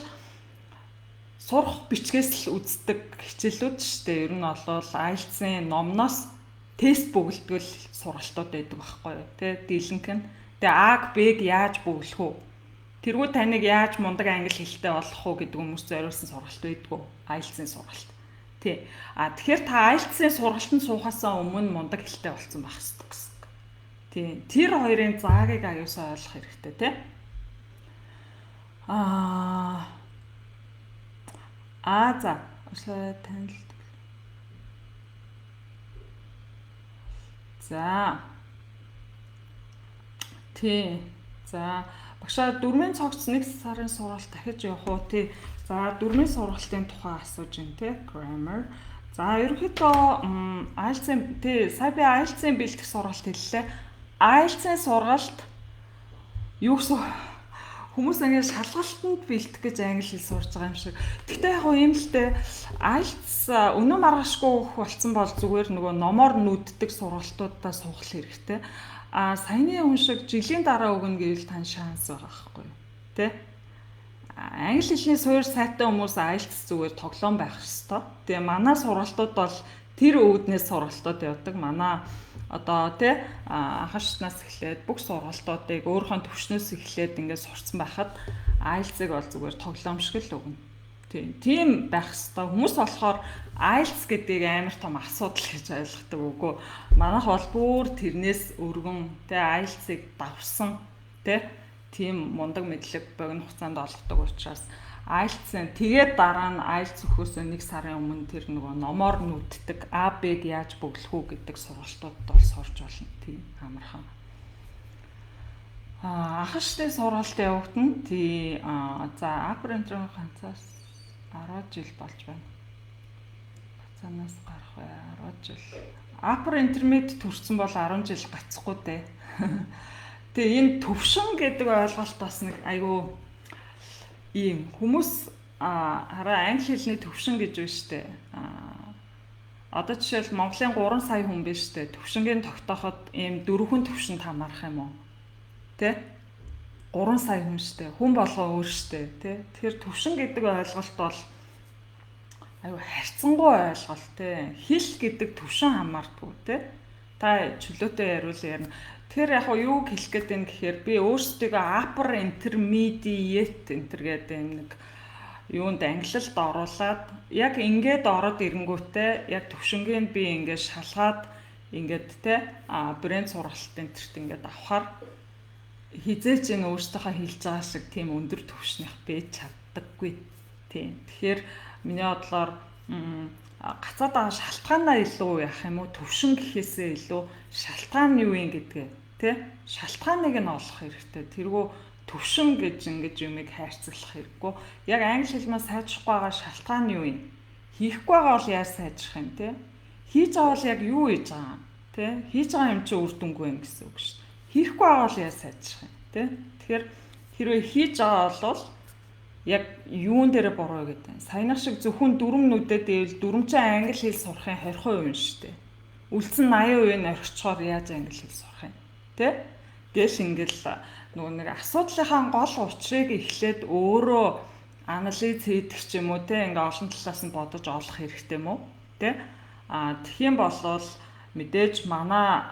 сурах бичгээс л үздэг хичээлүүд шүү дээ. Ер нь бол IELTS-ийн номноос тест бөглөдөг сургалтууд байдаг байхгүй юу? Тэ дийлэнх нь. Тэгээ А-г Б-г яаж бөглөх үү? Тэргүй таныг яаж мундаг англи хэлтэй болох уу гэдэг хүмүүс зориулсан сургалт байдгүй. IELTS-ийн сургалт. Тий. Тэгэхээр та IELTS-ийн сургалтанд суухаасаа өмнө мундаг хэлтэй болсон байх хэрэгтэй гэсэн. Тий. Тэр хоёрын заагийг аюусаа ойлгох хэрэгтэй тий. За танил. За. Тий. За багшаа 4-ийн цогц 1 сарын сургалт дахиж явах уу? Тий. За 4-ийн сургалтын тухай асууж байна тий. Grammar. За ерөнхийдөө IELTS-ийн тий сая би IELTS-ийн бэлтгэх сургалт хэллээ. IELTS-ийн сургалт юу гэсэн хүмүүс ингэ шалгалтанд бэлтгэх гэж англи хэл сурж байгаа юм шиг. Гэхдээ яг юм л дээ IELTS өнөө маргашгүй өгөх болсон бол зүгээр нөгөө номоор нүддэг сургалтуудаа суух хэрэгтэй. Саяны хүн шиг жилийн дараа өгнө гэвэл тань шанс байгаа байхгүй юу? Тэ? Англи хэлний суур сайтай хүмүүс IELTS зүгээр тоглоом байх ёстой. Тэгээ манай сургалтууд бол тэр өвднээс сургалтууд явдаг. Манай одоо тий анхаарчнаас эхлээд бүх сургалтуудыг өөрийнхөө төвшнөөс эхлээд ингээд сурцсан байхад IELTS-ыг бол зүгээр тоглоом шиг л өгнө. Тийм байх ёстой. Хүмүүс болохоор IELTS гэдэг амар том асуудал гэж ойлгодог үгүй. Манайх бол бүр тэрнээс өргөн тий IELTS-ыг давсан тий тийм мундаг мэдлэг богино хугацаанд олгодог учраас IELTS-ын тэгээд дараа нь IELTS өгөхөөс 1 сарын өмнө тэр нөгөө номоор нүддэг А Б-г яаж бөглөх үү гэдэг сургалтуудад бол сурж болно. Тийм амархан. Анхаарчдын сургалт явагдана. За апрентер ганцаас 10 жил болж байна. Цаанаас гарах бай 10 жил. Upper intermediate төрсэн бол 10 жил гацхгүй дээ. Тэгээ энэ төвшин гэдэг ойлголт бас нэг айгүй ийм хүмүүс хараа англи хэлний төвшин гэж байна штэ. Одоо жишээл Монголын 3 сая хүн биш штэ. Төвшингийн тогтооход ийм 4 төвшөнд хамаарах юм уу? Тэ? 3 сая хүн штэ. Хүн болгоо өөр штэ, тэ? Тэгэхээр төвшин гэдэг ойлголт бол аюу харьцангуй ойлголт те. Хэл гэдэг төвшин хамаардгүй те. Та чөлөөтэй яриул ярина. Тэгэхээр яг юу хэлэх гээд байна гэхээр би өөрсдөө upper intermediate энтер гэдэг нэг юунд англилд оруулаад яг ингээд ороод ирэнгүүтээ яг төвшингийн би ингээд шалгаад ингээд те брэнд сургалт энтерт ингээд авахар хизээч ин өөртөөхөө хэлж байгаа шиг тийм өндөр төвшнийх бэж чаддаггүй. Тийм. Тэгэхээр миний бодлоор гацаад байгаа шалтгаанаа илүү яах юм уу төвшин гэхээсээ илүү шалтгаан юу юм гэдгээ тий шалтгааныг нь олох хэрэгтэй. Тэргүү төвшин гэж ингэж юмыг хайрцаглах хэрэггүй. Яг англи хэлмээ сайжрахгүй байгаа шалтгаан юу юм? Хийхгүй байгаа бол яаж сайжрах юм тий? Хийж байгаа бол яг юу хийж байгаа юм тий? Хийж байгаа юм чи үр дүнгүй юм гэсэн үг шүү. Хийхгүй байгаа бол яаж сайжрах юм тий? Тэгэхээр хэрвээ хийж байгаа бол яг юун дээр буруу гэдэг. Саянах шиг зөвхөн дүрм нүдэд ивэл дүрмчин англи хэл сурахын 20% юм шүү дээ. Үлдсэн 80% нь орхичоор яаж англи хэл сурах юм? Тэ? Гэш ингээл нөгөө нэг асуудлынхаа гол учрыг эхлээд өөрөө анализ хийдэг ч юм уу те ингээ олон талаас нь бодож олох хэрэгтэй юм уу? Тэ? Тэгэх юм бол мэдээж манай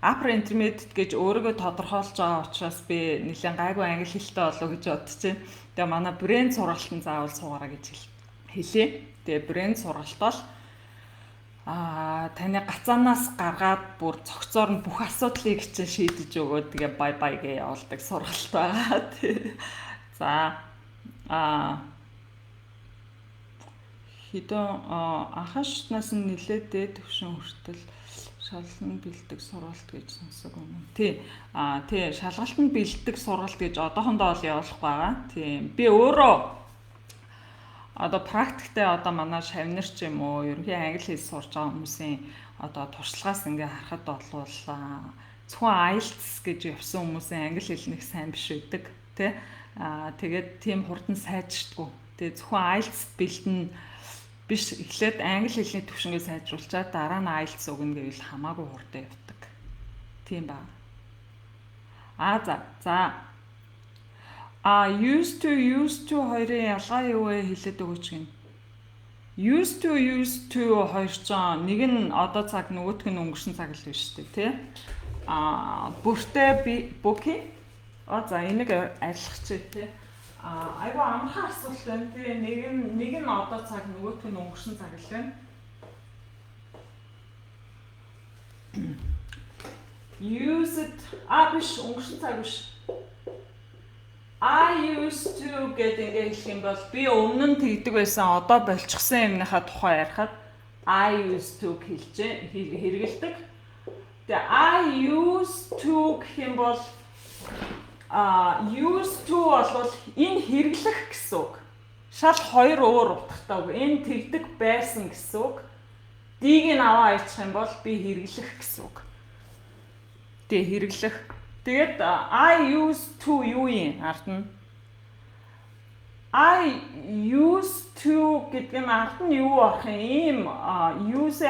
upper intermediate гэж өөрийгөө тодорхойлж байгаа учраас би нэлээд гайгүй англи хэлтэй болов гэж бодож байна. Тэгээ манай брэнд сургалтын заавал суугаараа гэж хэлээ. Тэгээ брэнд сургалт бол таны гацаанаас гаргаад бүр цогцоор нь бүх асуудлыг чинь шийдэж өгөөд тэгээ бай бай гэж явуулдаг сургалт байгаа. За хэдэн анхаашнаас нь нэлээд дээд төвшин хүртэл шалгалтанд бэлддэг сургалт гэж сонсог юм. Тий. Тий, шалгалтанд бэлддэг сургалт гэж одоохондоо бол явуулах байгаа. Тий. Би өөрөө одоо практиктэй одоо манай шавнар ч юм уу ерөнхий англи хэл сурч байгаа хүмүүсийн одоо туршлагаас ингээ харахад бол зөвхөн IELTS гэж явсан хүмүүсийн англи хэл нэг сайн биш байдаг. Тий. Тэгээд тийм хурдан сайжирдаггүй. Тэгээд зөвхөн IELTS бэлдэн биш эхлээд англи хэлний төвшингээ сайжруулчаад дараа нь IELTS өгнө гэвэл хамаагүй хурдан явдаг. Тийм ба. За. Used to хоёрын ялгаа юу вэ хэлээд өгөөч гин. Used to хоёр ч нэг нь одоо цаг нөгөөх нь өнгөрсөн цаг л биш үү тий. Бүртээ бүки. За энийг арилгачих тий. Айгаа амархан асуулт байна тий. Нэг нь одоо цаг нөгөөх нь өнгөрсөн цаг л байна. Used биш өнгөрсөн цаг биш. I used to гэдэг ингээ хэлэх юм бол би өмнө нь тэгдэг байсан одоо болчихсон юмныхаа тухай ярихад I used to хэлж хэрэгэлдэг. Тэгээ I used to гэх юм бол used to бол энэ хэрэглэх гэсэн үг. Шал хоёр өөр утгатай үг. Энэ тэгдэг байсан гэсэн үг. Дийг нь аваа ярьчих юм бол би хэрэглэх гэсэн үг. Тэгээ хэрэглэх. Тэгээд I used to юу юм ард нь I used to гэдэг нь ард нь юу ах юм use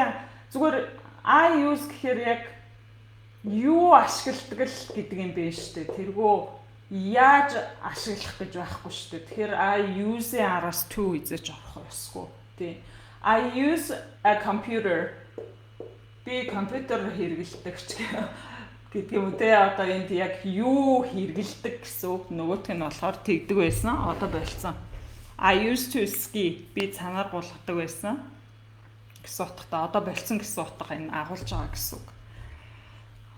зүгээр I use гэхээр яг юу ашигладаг л гэдэг юм байна шүү дээ. Тэргөө яаж ашиглах гэж байхгүй шүү дээ. Тэгэхээр I use-ийн араас to хийж орох ёсгүй. Тий. I use a computer. Би компьютер хэрэглэдэг ч гэдэг юм те одоо энд яг юу хэрэгэлдэг гэсэн үг нөгөөх нь болохоор тэгдэг байсан одоо болцсон. I used to ski би цанаар гулгадаг байсан гэсэн утгатай одоо болцсон гэсэн утга энэ агуулж байгаа гэсэн үг.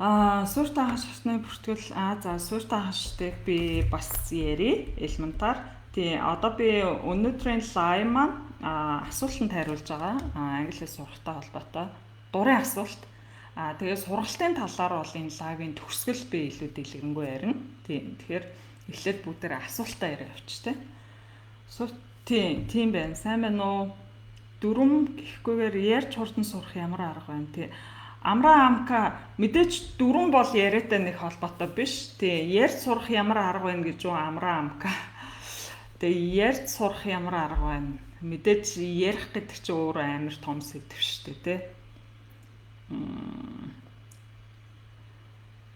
Суурьтай хаш хасны бүртгэл за суурьтай хаштай би бас ярий элементар. Тий одоо би өнөөдрийн лайв маань асуултанд хариулж байгаа англи хэл сурахтай холбоотой дурын асуулт. Тэгээ сургалтын талаар бол энэ лайвын төгсгөл би илүү дэлгэрэнгүй ярина. Тийм. Тэгэхээр эхлээд бүгдээр асуултаа яриа явууч те. Тийм байна. Сайн байна уу? Дүрм гэхгүйгээр ярьж хурдан сурах ямар арга байна тий. Амраа амка мэдээж дүрм бол яриатай нэг холбоотой биш. Тий, ярьж сурах ямар арга байна гэж юу амраа амка. Тэгээ ярьж сурах ямар арга байна. Мэдээж ярих гэдэг чинь өөрөө амар том сэдв шүү дээ тий.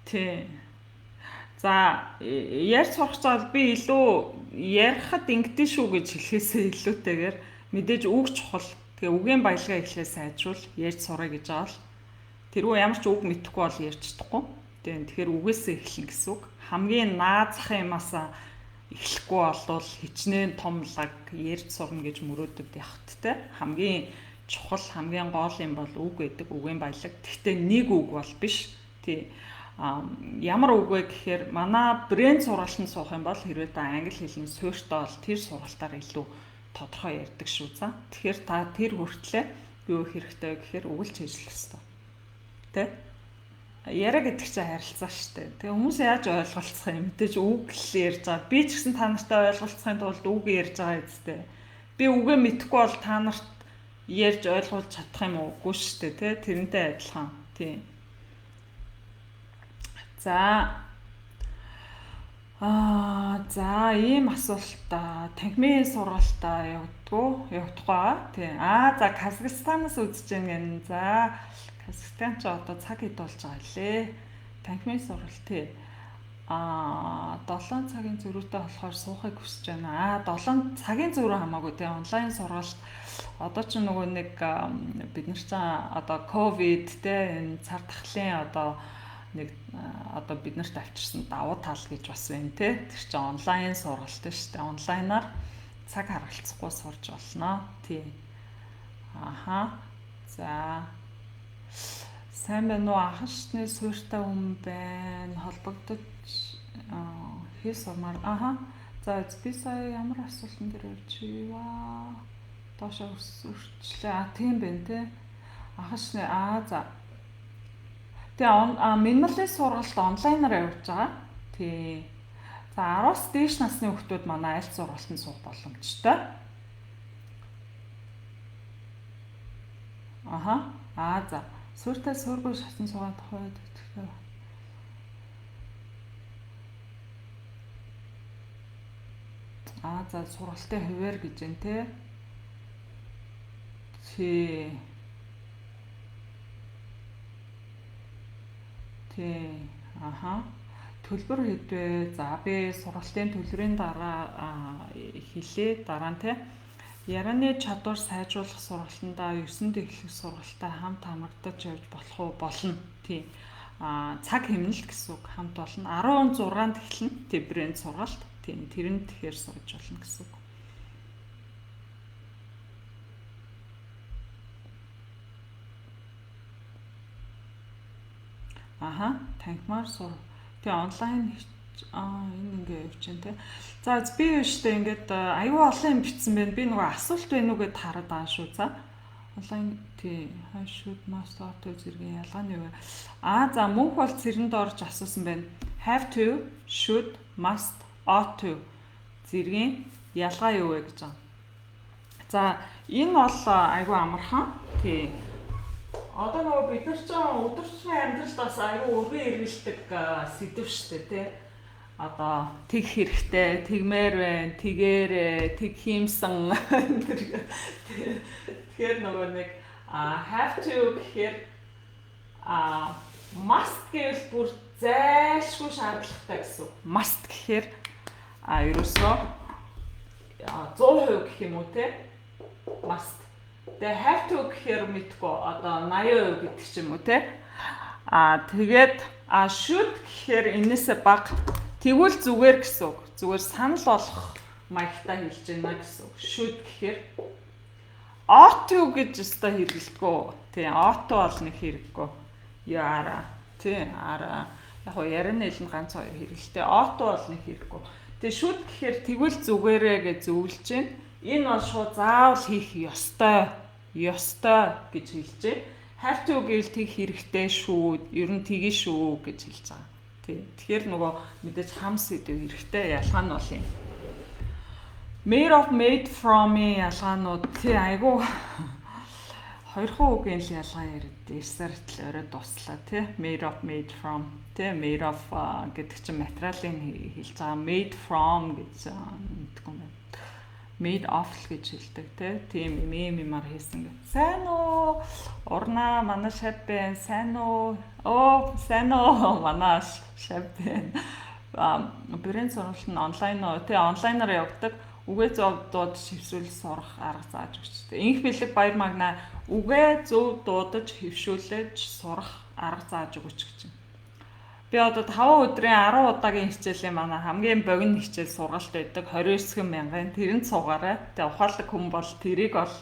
Тий. За ярьж сурах цаал би илүү ярихад ингэдэж шүү гэж хэлэхээсээ илүүтэйгээр мэдээж үг чухал. Тэгээ үгийн баялгаа эхлээ сайжруул ярьж сурах гэж байгаа л. Тэргүй ямар ч үг мэдэхгүй бол ярьж чадахгүй. Тэгэхээр үгээсээ эхэлнэ гэсэн үг. Хамгийн наазах юмасаа эхлэхгүй болвол хичнээн том лаг ярьж сурна гэж мөрөөдөд явахт те. Хамгийн чухал хамгийн гол юм бол үг гэдэг үгийн баялаг. Гэхдээ нэг үг бол биш. Тий. Ямар үг вэ гэхээр манай брэнд сургалтанд суух юм бол хэрвээ та англи хэлний суурьтай бол тэр сургалтаар илүү тодорхой ярьдаг шүү за. Тэгэхээр та тэр хүртлээр юу хэрэгтэй гэхээр үгэлж хийжлэх хэрэгтэй. Тэ? Яриа гэдэг чинь харилцаа шүү дээ. Тэгээ хүмүүс яаж ойлголцох юм? Мэдээж үг л ярьж байгаа. Би ч гэсэн та нартай ойлголцохын тулд үг ярьж байгаа үстэй. Би үгээ мэдэхгүй бол та нарт ярьж ойлгуулж чадах юм уугүй шүү дээ, тэ? Тэрнтэй адилхан. Тийм. За ийм асуултаа танхимын сургалтаа явагдахгүй аа. Тий. За Казахстанаас үзэж байна. За Казахстан ч одоо цаг хэд болж байгаа лээ. Танхимын сургалт тий. 7 цагийн зөрүүтэй болохоор суухыг хүсэж байна. 7 цагийн зөрүү хамаагүй тий. Онлайн сургалт одоо ч нөгөө нэг бид нар ч одоо ковид тий энэ цар тахлын одоо нэг одоо бид нарт авчирсан давуу тал гэж бас байна те. Тэр чинь онлайн сургалт шүү дээ. Онлайнаар цаг харгалцахгүй сурж болно. Тий. За. Сайн байна уу? Ахшны суурьтай хүн байна. Холбогдож хэл сурмаар. За би сая ямар асуултан дээр явж иваа. Доошоо өрчлээ. Тийм байна те. Ахшны за тэгээ минлын сургалт онлайнаар явуулж байгаа. Тий. За 10-аас дээш насны хүүхдүүд манай айлт сургалтанд суух боломжтой. За суурьтай суурьгүй шатны суугаад хойд өгдөг. За сургалтын хуваар гэж байна те. Тий. Төлбөр хэдвэ? За би сургалтын төлбөрийн дараа хэлээ дараа нь те. Ярианы чадвар сайжруулах сургалтандаа 9-нд эхлэх сургалтаа хамт хамрагдаж явж болох уу? Болно. Тий. Цаг хэмнэлт гэсэн үг хамт болно. 16-нд эхэлнэ. Тий брэнд сургалт. Тий тэрэнд тэгэхээр сууж болно гэсэн үг. Танхимаар сур. Тэгээ онлайн энэ ингээ явж байна те. За би өштэй ингээд аюу олон юм бичсэн байна. Би нөгөө асуулт байна уу гэд хараад байгаа шүү. За онлайн тий should must auto зэргийн ялгаа нь юу вэ? За мөнх бол цэрэнд орж асуусан байна. Have to, should, must, ought to зэргийн ялгаа юу вэ гэж байна. За энэ бол аюу амархан. Тий. Одоо нөгөө бид нар ч өдөржингөө амьдралд бас аюу өргөн эргэлдэг сэдв шүү дээ тий. Одоо тэг хэрэгтэй, тэгмээр байна, тэгээрээ, тэг хиймсэн. Тэгэхээр нөгөө нэг have to гэхээр must гэвэл бүр зайлшгүй шаардлагатай гэсэн. Must гэхээр ерөөсөө 100% гэх юм уу те? Must. Тэгээ have to гэхээр мэдгүй одоо 80% гэдэг ч юм уу те? Тэгээд should гэхээр энээсээ бага тэгвэл зүгээр гэсэн үг. Зүгээр санал болгох маягтай хэлж байна гэсэн үг. Should гэхээр ought to гэж өстой хэрэглэдэггүй. Тий, ought бол нэг хэрэггүй. Яара. Тий, яг хоо ярианы хэлний ганц хоёр хэрэгэлтэй. Ought бол нэг хэрэггүй. Тэгээ should гэхээр тэгвэл зүгээрээ гэж зөвлөж байна. Энэ бол шууд заавал хийх ёстой. Ёстой гэж хэлж байна. Have to гэвэл тэг хэрэгтэй шүү. Ер нь тгий шүү гэж хэлж байгаа. Тэгэхээр нөгөө мэдээж хам сэдв хэрэгтэй ялгаа нь бол юм. made from-ийн ялгаанууд тий айгу хоёрхан үгийн л ялгаа яриад эсэртэл орой дуслаа тий made from тий made of гэдэг чинь материалын хэлж байгаа made from гэж мэдгүй юм байна. Made of гэж хэлдэг тийм мемаар хийсэн гэх. Сайн уу? Урна манай шав байна. Сайн уу? Сайн уу? Манай шав байна. Брэнд сургалт нь онлайн уу? Тий онлайнаар явагдав. Үгээ зөв дуудаж хэвшүүл сурах арга зааж өгч. Инх бэлэг баяр магна үгээ зөв дуудаж хэвшүүлж сурах арга зааж өгч гэж. Би одоо 5 өдрийн 10 удаагийн хичээлийн манай хамгийн богино хичээл сургалт байдаг 29,000. Тэрэнд суугаарай. Тэгээ ухаалаг хүн бол тэрийг бол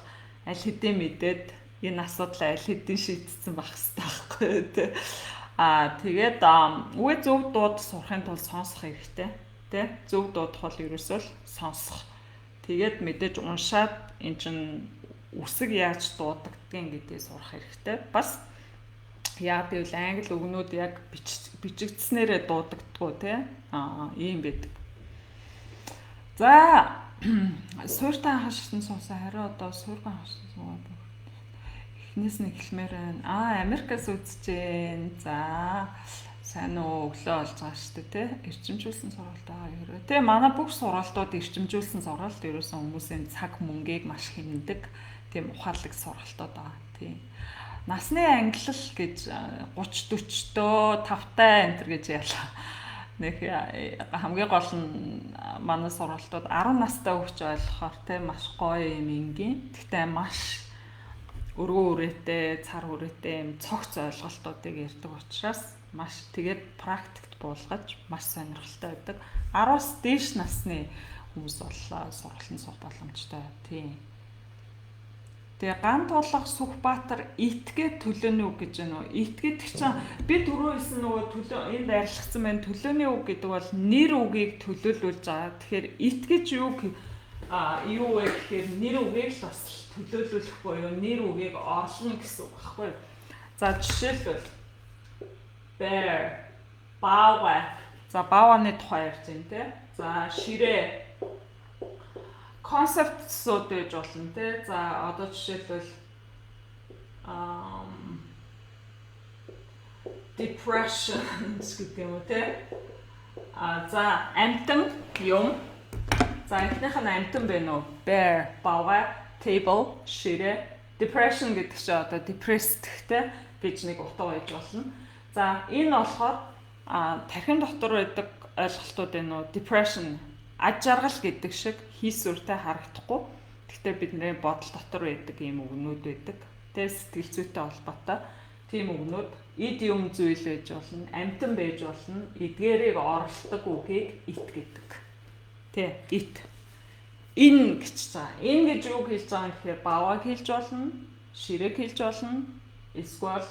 аль хэдийн мэдээд энэ асуудлаа аль хэдийн шийдсэн байх хэрэгтэй байхгүй тий. Тэгээд үгээ зөв дуудаж сурахын тулд сонсох хэрэгтэй. Тэ зөв дуудах бол ерөөсөө л сонсох. Тэгээд мэдээж уншаад эн чин үсэг яаж дуудагдгийг гэдгийг сурах хэрэгтэй. Бас яа гэвэл англи үгнүүд яг бичигдснээрээ дуудагддггүй тий. Ийм байдаг. За суурьтай хашсан суусан хариу одоо суурьтай хашсан суугаад эхнээс нь эхлэмээр байна. Америкаас үзчихээн. За сайн уу өглөө болж байгаа шүү дээ тий. Эрчимжүүлсэн сургалт байгаа ерөө. Тий манай бүх сургалтууд эрчимжүүлсэн сургалт ерөөсөн хүмүүсийн цаг мөнгийг маш хэмнэдэг. Тийм ухаалаг сургалтууд байгаа. Тий. Насны ангиллал гэж 30-40-төө 5-тай энтер гэж ялаа. Нэг хамгийн гол нь манай сургалтууд 10 настай хөвч ойлгохоор тий маш гоё юм ингийн. Гэхдээ маш өргөө үрээтэй, цар үрээтэй юм цогц ойлголтуудыг ярьдаг учраас маш тэгээд практикт буулгаж маш сонирхолтой байдаг. 10-аас дээш насны хүмүүс бол сургалтын суух боломжтой тийм. Тэгээ ган тулах Сүхбаатар итгээ төлөөний үг гэж байна уу? Итгээд чинь би түрүү хэлсэн нөгөө төлөө энд арилгацсан байна. Төлөөний үг гэдэг бол нэр үгийг төлөөлүүлж байгаа. Тэгэхээр итгэж юу вэ гэхээр нэр үгийг л бас төлөөлүүлэх буюу нэр үгийг орлоно гэсэн үг байхгүй юу? За жишээлбэл bear, баава. За бааваны тухай ярьж байна те. За ширээ. Концептсууд байж болно те. За одоо жишээлбэл depression гэдэг юм уу те. За амтан юм. За эхнийх нь амтан байна уу? Bear, баава, table, ширээ. Depression гэдэг чинь одоо depressed те гэж нэг утга байж болно. За энэ болохоор тархин дотор байдаг ойлголтууд энэ үү depression аж жаргал гэдэг шиг хийс үртэй харагдахгүй. Гэхдээ бидний бодол дотор байдаг юм үгнүүд байдаг. Тэ сэтгэл зүйтэй холбоотой тийм үгнүүд эд юм зүйл байж болно, амтан байж болно. Эдгээрийг оролдог үгийг ит гэдэг. Тэ ит. Энэ гэж байгаа. Энэ гэж юу хэлж байгаа юм гэхээр баваг хэлж болно, ширээг хэлж болно, эсвэл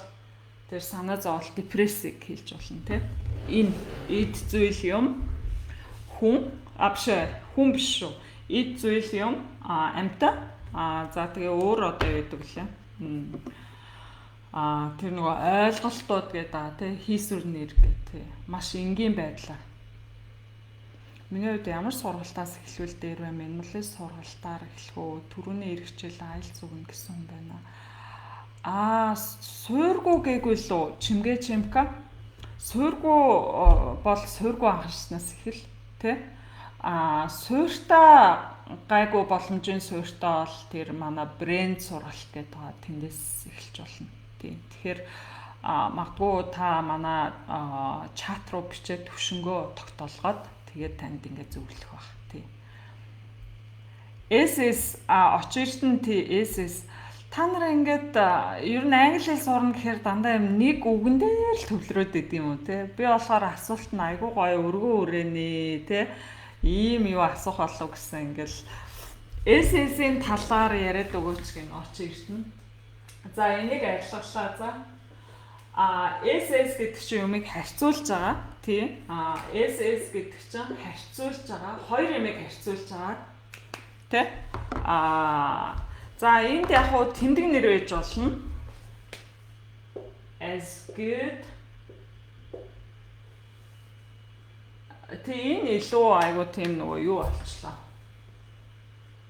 тэр санаа зовлт депрессийг хэлж болно тий. Энэ эд зүйл юм хүн хүн биш шүү. Эд зүйл юм амьтаа. За тэгээ өөр одоо юу гэдэг лээ. Тэр нөгөө ойлголтууд гэдэг тий хийсвэр нэр гэх тий. Маш энгийн байдлаар. Миний хувьд ямар сургалтаас эхлүүл дээр вэ? Минималист сургалтаар эхлэх үү? Түрүүний эргэжил айлц үгэн гэсэн юм байна. Суургуу гээгүүл үү? Чимгээ чимка. Суургуу бол суургуу анхаарснаас эхэл тий. Суурьтаа гайгүй боломжийн суурьтаа бол тэр манай брэнд сургалт гэдэг байгаа. Тэндээс эхэлж болно. Тий. Тэгэхээр магадгүй та манай чат руу бичээд төвшнгөө тогтоолгоод тэгээд танд ингээд зөвлөх баг. Тий. SS очиртэн SS та нар ингээд ер нь англи хэл сурна гэхээр дандаа юм нэг үгэн дээр л төвлөрөөд идэв юм уу те. Би болохоор асуулт нь айгүй гоё өргөө өрөөний те. Ийм юу асуух болов гэсэн ингээл SS-ийн талаар яриад өгөөч гин очиртэн. За энийг арилгалаа за. SS гэдэг чинь юмыг харьцуулж байгаа. Тий. SS гэдэг чинь харьцуулж байгаа. Хоёр юмыг харьцуулж байгаа. Тэ? За энд яг хуу тэмдэг нэр байж болно. As good. Тэ энэ илүү айгуу тийм нөгөө юу болчихлоо.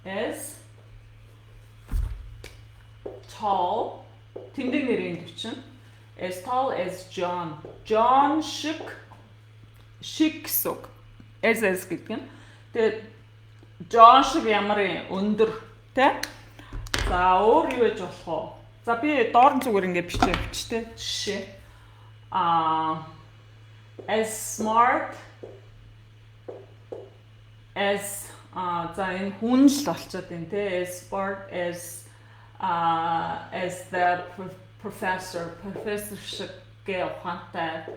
as tall тэмдэг нэрийн төвчин as tall as John. John шиг гэсэн. As гэдэг нь. Тэгээд John шиг ямар өндөр тэ? За өөр юу гэж болох вэ? За би доор зүгээр ингээд бичтэй жишээ. As smart as за энэ хүн л болчиход байна те. As smart as the professor шиг ухаантай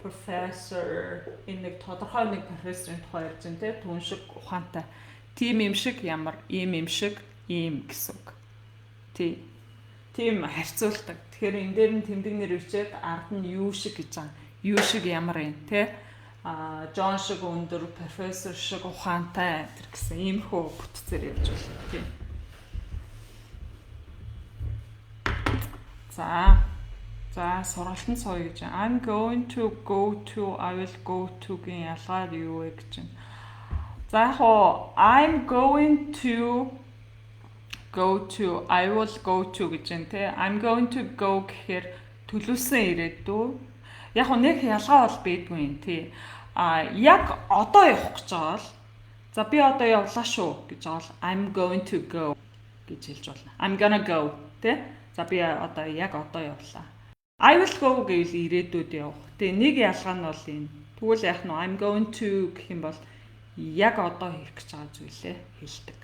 professor энэ тодорхой нэг профессорын тухай ярьж байна те. Түн шиг ухаантай. Тим юм шиг ямар ийм шиг ийм гэсэн үг. Тийм харьцуулдаг. Тэгэхээр энэ дээр нь тэмдэг нэр бичээд ард нь юу шиг гэж байгаа. Юу шиг ямар юм те. John шиг өндөр, профессор шиг ухаантай гэсэн иймэрхүү бүтцээр явж байна тийм. За сургалтанд сууя гэж. I'm going to go to, I will go to-гийн ялгаа юу вэ гэж байна. За яг хоо I'm going to go to, I will go to гэж байна те. I'm going to go гэхээр төлөвлөсөн ирээдүй. Яг хоо нэг ялгаа бол бийдгүй юм тий. Яг одоо явах гэж байгаа бол за би одоо явлаа шүү гэж байгаа бол I'm going to go гэж хэлж болно. I'm gonna go тий. За би одоо явлаа. I will go гэвэл ирээдүйд явах. Тэгээ нэг ялгаа нь бол энэ. Тэгвэл яг нь I'm going to гэх юм бол яг одоо хийх гэж байгаа зүйлээ хэлдэг.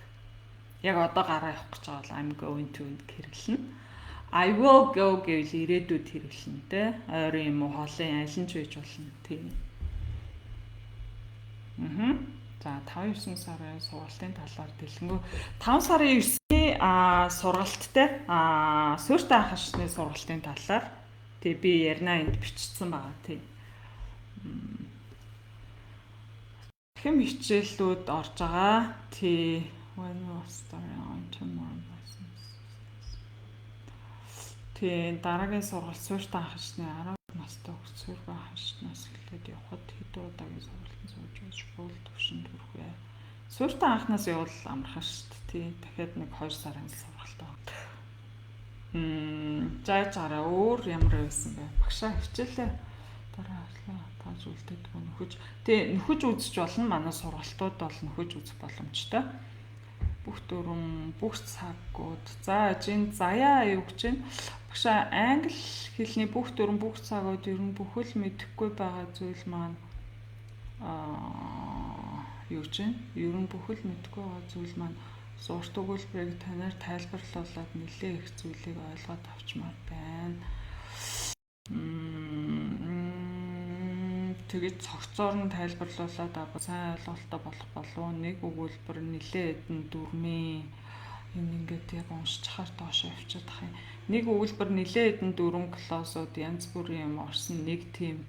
Яг одоо гараа явах гэж байгаа бол I'm going to хэрэглэнэ. I will go гэвэл ирээдүйд хэрэглэнэ те. Ойрын юм уу хоолын аль нь ч байж болно тийм. За 5-9 сарын сургалтын талаар дэлгэнгүй 5 сарын 9-ний сургалттай суурьтай анхаарчны сургалтын талаар тий би ярина энд бичсэн байгаа тий. Хэм хичээлүүд орж байгаа. Тий when was starting on tomorrow. Тий дараагийн сургалт суурьтай анхаарчны 10 настай хүүхд суурьтай анхаарчнаас эхлээд явхад хэд удаагийн сургалтанд сууж байж буул төвшөнд хүрэх вэ? Суурьтай анхнаас явбал амархан шүү дээ. Тий дахиад нэг 2 сарын сургалт байна. Зааж гараа өөр ямар байсан бэ? Багшаа хичээлээ дараа тааж үлдээдэг нөхөж. Тий нөхөж үзэж болно. Манай сургалтууд бол нөхөж үзэх боломжтой. Бүх дүрм, бүх цагууд. За жин заяа юу гэж байна? Багшаа англи хэлний бүх дүрм, бүх цагууд ер нь бүхэл мэдэхгүй байгаа зүйл маань юу гэж байна? Ер нь бүхэл мэдэхгүй байгаа зүйл маань сурт өгүүлбэрийг танаар тайлбарлуулад нэлээ их зүйлийг ойлгоод авчмаар байна. Тэгээд цогцоор нь тайлбарлуулаад сайн ойлголттой болох болов нэг өгүүлбэр нэлээ хэдэн дүрмийн энэ ингээд яг уншиж чахаар доошоо явчихад тах юм. Нэг өгүүлбэр нэлээ хэдэн дүрм клаусууд янз бүрийн юм орсон нэг тийм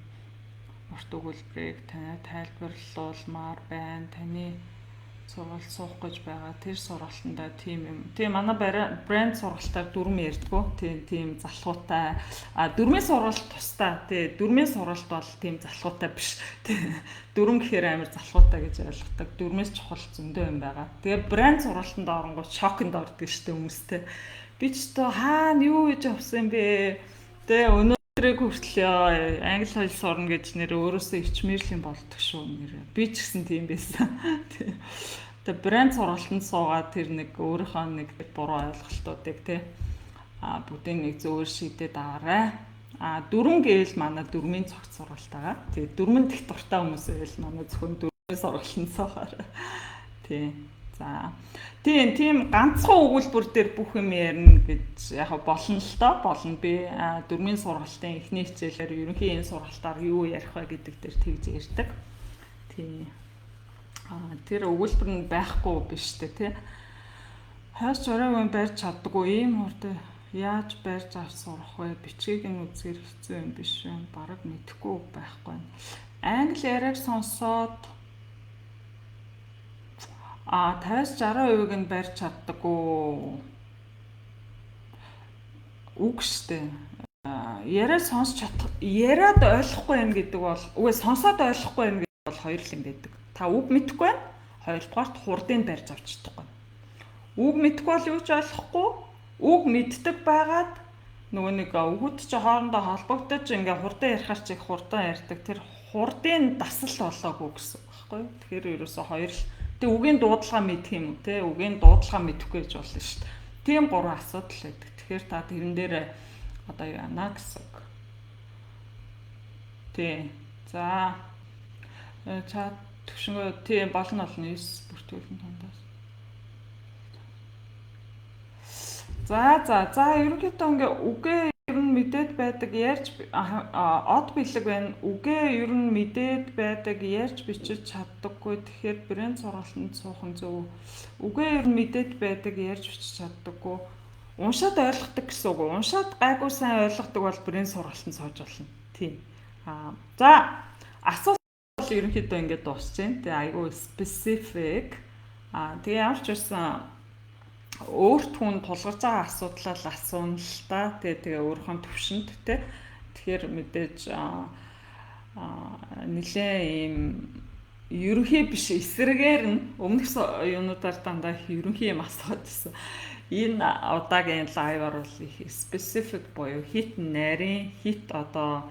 урт өгүүлбэрийг танаа тайлбарлуулмаар байна. Таны сургалт суух гэж байгаа тэр сургалтандаа тийм юм. Тэгээ манай брэнд сургалтаар дүрм ярьдгүү. Тийм залхуутай. Дүрмийн сургалт тустай. Тэгээ дүрмийн сургалт бол тийм залхуутай биш. Дүрм гэхээр амар залхуутай гэж ойлгодог. Дүрмээс чухал зөндөө юм байгаа. Тэгээ брэнд сургалтанд оронгууд шокнд ордог шүү дээ хүмүүстэй. Би ч тоо хаана юу гэж авсан бэ? Тэгээ өнөөдрийг хүртэл англи хэл сурна гэж нэр өөрөөсөө ичмэрл юм болдог шүү нэр. Би ч гэсэн тийм байсан. Тэгээ брэнд сургалтанд суугаад тэр нэг өөрийнхөө нэг буруу ойлголтуудыг тий бүгдийг нэг зөөр шийдээд аваарай. Дүрм гэвэл манай дүрмийн цогц сургалт байгаа. Тэгээ дүрмэн дэх дуртай хүмүүс байвал манай зөвхөн дүрмийн сургалтанд суугаарай. Тий. За. Тийм ганцхан өгүүлбэр дээр бүх юм ярина гэж яг болно л доо. Болно би дүрмийн сургалтын эхний хичээлээр ерөнхий энэ сургалтаар юу ярих вэ гэдэг дээр тэгж ярьдаг. Тий. Тэр өгүүлбэр нь байхгүй биш үү те. Хойш оройн барьж чаддаггүй ийм хурд яаж барьж авч сурах вэ? Бичгийг нь үзгээр хэцүү юм биш үү? Бараг мэдэхгүй байхгүй. Англи яриаг сонсоод 50-60% нь барьж чаддаггүй. Үг штэ. Яриа сонсч чадах, яриад ойлгохгүй юм гэдэг бол үгүй сонсоод ойлгохгүй юм гэдэг бол хоёр л юм байдаг. Та үг мэдэхгүй байна. Хоёрдугаарт хурдыг барьж авч чадахгүй. Үг мэдгүй бол юу ч ойлгохгүй. Үг мэддэг байгаад нөгөө нэг өгүүд чи хоорондоо холбогдож ингээ хурдан ярихаар чи хурдан ярьдаг. Тэр хурдын дасал болоогүй гэсэн үг байхгүй юу? Тэгэхээр ерөөсө хоёр л тэг үгийн дуудлага мэдх юм уу те? Үгийн дуудлага мэдэхгүй гэж болно шүү дээ. Тийм гурван асуудал байдаг. Тэгэхээр та тэрэн дээр одоо яана гэсэн үг. Тий. За чат төвшнгөө тийм болно 9 бүртгүүлэн тундаас. За ерөнхийдөө ингээ үгээ ер нь мэдээд байдаг ярьж од бэлэг байна. Үгээ ер нь мэдээд байдаг ярьж бичиж чаддаггүй. Тэгэхээр брэнд сургалтанд суухан зөв. Үгээ ер нь мэдээд байдаг ярьж бичиж чаддаггүй. Уншаад ойлгодог гэсэн үг. Уншаад гайгүй сайн ойлгодог бол брэнд сургалтанд сууж болно. Тийм. За асуулт бол ерөнхийдөө ингээд дуусч байна. Тэгээ айгүй specific. Тэгээ ямар ч байсан өөрт хүн тулгарч байгаа асуудлаа асууна л та. Тэгээ өөрийнхөө төвшөнд те. Тэгэхээр мэдээж нэлээ ийм ерөнхий биш эсрэгээр нь өмнөх юунуудаар дандаа ерөнхий юм асууад байсан. Энэ удаагийн лайваар бол их specific буюу хит нарийн хит одоо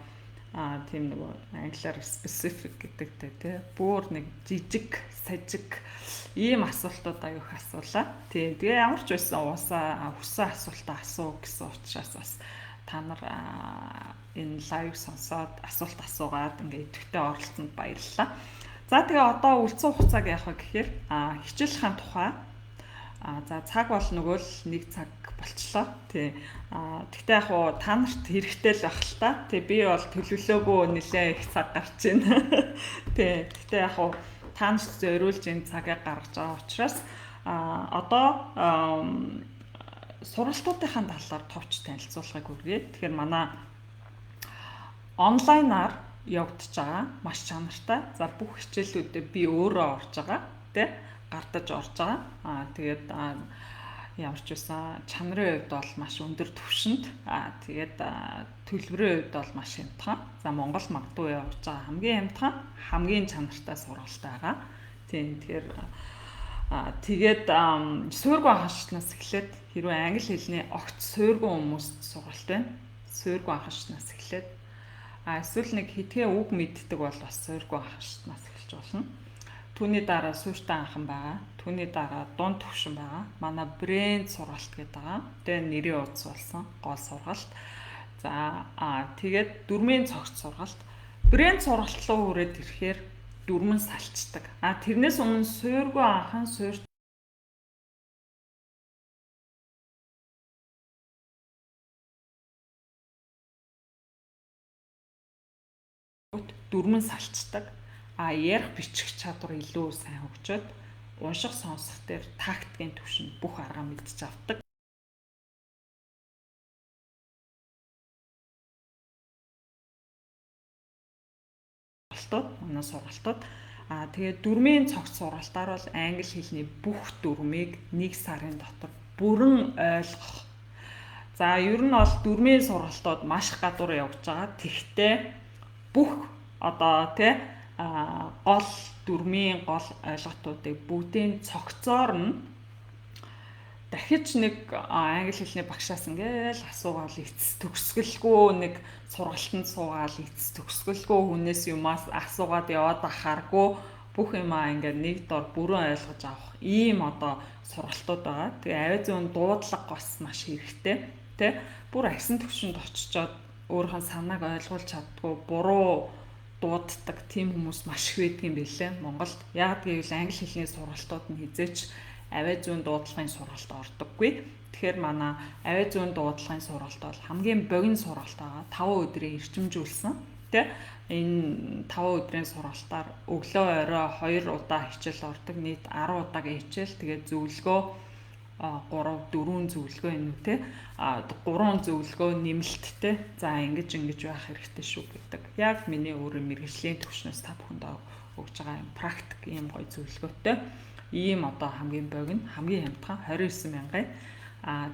тийм нэг англиар specific гэдэгтэй тий. Бүр нэг жижиг, сажиг ийм асуултууд аяг их асуулаа. Тий. Тэгээ ямар ч байсан уусаа хүссэн асуултаа асуу гэсэн учраас бас та нар энэ лайв сонсоод асуулт асуугаад ингээ идэвхтэй оролцсонд баярлалаа. За тэгээ одоо үлдсэн хугацааг яах вэ гэхээр хичээлхийн тухай за цаг бол нөгөө л 1 цаг болчлоо. Тий. Тэгтээ яг уу та нарт хэрэгтэй л байх л та. Тий би бол төлөвлөөгүй нэлээ их цаг гарч байна. Тий. Тэгтээ яг уу та нарт зориулж энэ цагийг гаргаж байгаа учраас одоо сургалтуудынхаа талаар товч танилцуулгыг хүргэе. Тэгэхээр манай онлайнаар явагдаж байгаа маш чанартай. За бүх хичээлүүдэд би өөрөө орж байгаа. Тий. Гардаж орж байгаа. Тэгээд ямар ч байсан чанарын хувьд бол маш өндөр түвшинд. Тэгээд төлбөрийн хувьд бол маш хямдхан. За Монгол магадгүй явж байгаа хамгийн хямдхан, хамгийн чанартай сургалт байгаа. Тийм тэгэхээр тэгээд суурьгүй анхаарчнаас эхлээд хэрвээ англи хэлний огт суурьгүй хүмүүст сургалт байна. Суурьгүй анхаарчнаас эхлээд эсвэл нэг хитгэн үг мэддэг бол бас суурьгүй анхаарчнаас эхэлж болно. Түүний дараа суурьтай анхан байгаа. Түүний дараа дунд төвшин байгаа. Манай брэнд сургалт гэдэг байгаа. Тэгээ нэрийн утас болсон гол сургалт. За тэгээд дөрмийн цогц сургалт. Брэнд сургалт руу хүрээд ирэхээр дөрмөн салцдаг. Тэрнээс өмнө суурьгүй анхан суурь дөрмөн салцдаг. Ярих бичих чадвар илүү сайн хөгжөөд унших сонсох дээр тактикийн түвшинд бүх арга мэдж авдаг. Манай сургалтууд тэгээд дөрмийн цогц сургалтаар бол англи хэлний бүх дөрмийг 1 сарын дотор бүрэн ойлгох. За ер нь бол дөрмийн сургалтууд маш их гадуур явж байгаа. Тэгтээ бүх одоо тий гол дөрмийн гол ойлголтуудыг бүгдийн цогцоор нь дахиж нэг англи хэлний багшаас ингээл асуугаал эцэс төгсгөлгүй нэг сургалтанд суугаал эцэс төгсгөлгүй хүнээс юмас асуугаад яваад ахааргүй бүх юмаа ингээд нэг дор бүрэн ойлгож авах ийм одоо сургалтууд байгаа. Тэгээ авиа зүүн дуудлага бас маш хэрэгтэй тий. Бүр агсан төвшөнд очичоод өөрийнхөө санааг ойлгуулж чаддгүй буруу дууддаг тийм хүмүүс маш их байдаг юм билээ Монголд. Яг гэвэл англи хэлний сургалтууд нь хизээч авиа зүүн дуудлагын сургалт ордоггүй. Тэгэхээр манай авиа зүүн дуудлагын сургалт бол хамгийн богино сургалт байгаа. 5 өдрийн эрчимжүүлсэн. Тэ энэ 5 өдрийн сургалтаар өглөө орой 2 удаа хичээл ордог. Нийт 10 удаагийн хичээл. Тэгээд зөвлөгөө 3 4 зөвлөгөө энэ үү те 3 зөвлөгөө нэмэлттэй за ингэж байх хэрэгтэй шүү гэдэг. Яг миний өөрийн мэргэжлийн төвшнөөс та бүхэнд өгж байгаа юм практик ийм гоё зөвлөгөөтэй. Ийм одоо хамгийн богино, хамгийн хямдхан 29,000.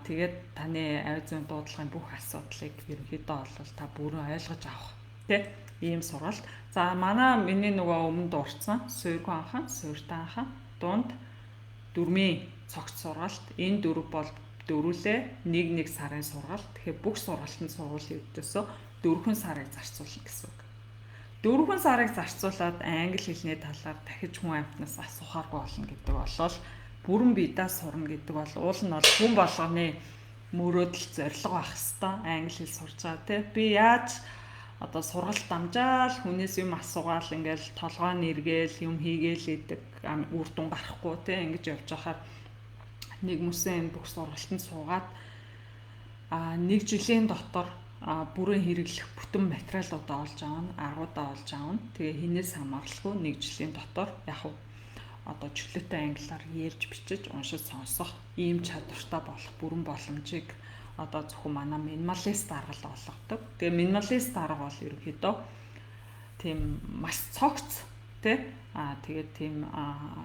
Тэгээд таны авиа зүүн дуудлагын бүх асуудлыг ерөнхийдөө бол та бүрэн ойлгож авах те ийм сургалт. За манай миний нөгөө өмнө дурдсан суурьгүй анхан, суурьтай анхан, дунд 4-ийн цогц сургалт. Энэ 4 бол дөрвөлээ 1 сарын сургалт. Тэгэхээр бүх сургалтанд сургуулийн өвчтөөсөө 4 сарыг зарцуулна гэсэн үг. 4 сарыг зарцуулаад англи хэлний талаар дахиж хүн амьтнаас асуухааргүй болно гэдэг болол бүрэн биедээ сурна гэдэг бол уул нь бол хүн болгоны мөрөөдөл зорилго байх хэвээр англи хэл сурч байгаа тий. Би яаж одоо сургалт дамжаал хүнээс юм асуугаал ингээл толгой нэргээл юм хийгээл идэг үр дүн гарахгүй тий. Ингэж явж байхаар нэг мөсөн бүх сургалтанд суугаад 1 жилийн дотор бүрэн хэрэглэх бүтэн материалуудаа олж аавна, аргуудаа олж аавна. Тэгээ хинээс хамааралгүй 1 жилийн дотор яг одоо чөлөөтэй англиар ярьж бичиж уншиж сонсох ийм чадвартай болох бүрэн боломжийг одоо зөвхөн манай минималист арга л олгодог. Тэгээ минималист арга бол ерөнхийдөө тийм маш цогц тий тэгээд тийм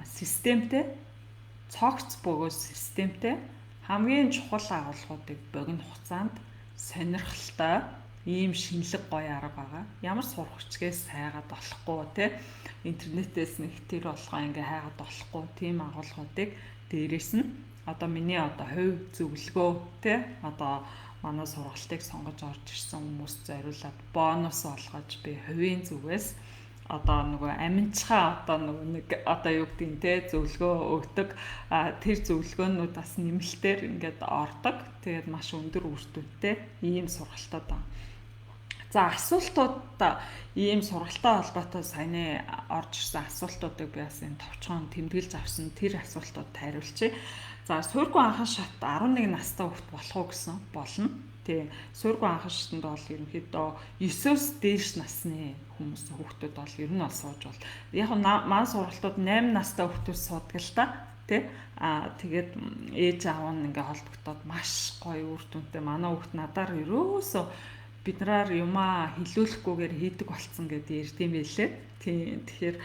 системтэй цогц бөгөөд системтэй хамгийн чухал агуулгуудыг богино хугацаанд сонирхолтой ийм шинэлэг гоё арга байгаа. Ямар сурах хүчгээс хайгаад болохгүй тий интернетээс нэг тэр болгоо ингээ хайгаад болохгүй тийм агуулгуудыг дээрээс нь одоо миний одоо хувь зөвлөгөө тий одоо манай сургалтыг сонгож орж ирсэн хүмүүст зориулаад бонус олгож би хувийн зүгээс одоо нөгөө аминчхаа одоо нөгөө нэг одоо юу гэдэг нь те зөвлөгөө өгдөг тэр зөвлөгөөнүүдээс нэмэлтээр ингээд ордог. Тэгээд маш өндөр үр дүнтэй ийм сургалтууд байна. За асуултууд ийм сургалтай холбоотой саяны орж ирсэн асуултуудыг би бас энэ товчхон тэмдэглэж авсан тэр асуултууд хариулчих. За суурьгүй анхан шат 11 настай хүүхэд болох уу гэсэн болно. Тий. Суурьгүй анхан шатанд бол ерөнхийдөө 9-өөс дээш насны хүмүүс хүүхдүүд бол ер нь бол сууж бол. Яг нь маань сургалтууд 8 настай хүүхдүүд суудаг л та. Тий. Тэгээд ээж аав нь ингээ холбогдоод маш гоё үр дүнтэй манай хүүхд надаар ерөөсөө биднээр юмаа хилүүлэхгүйгээр хийдэг болцсон гэдээ ярьдсан байлээ. Тийм. Тэгэхээр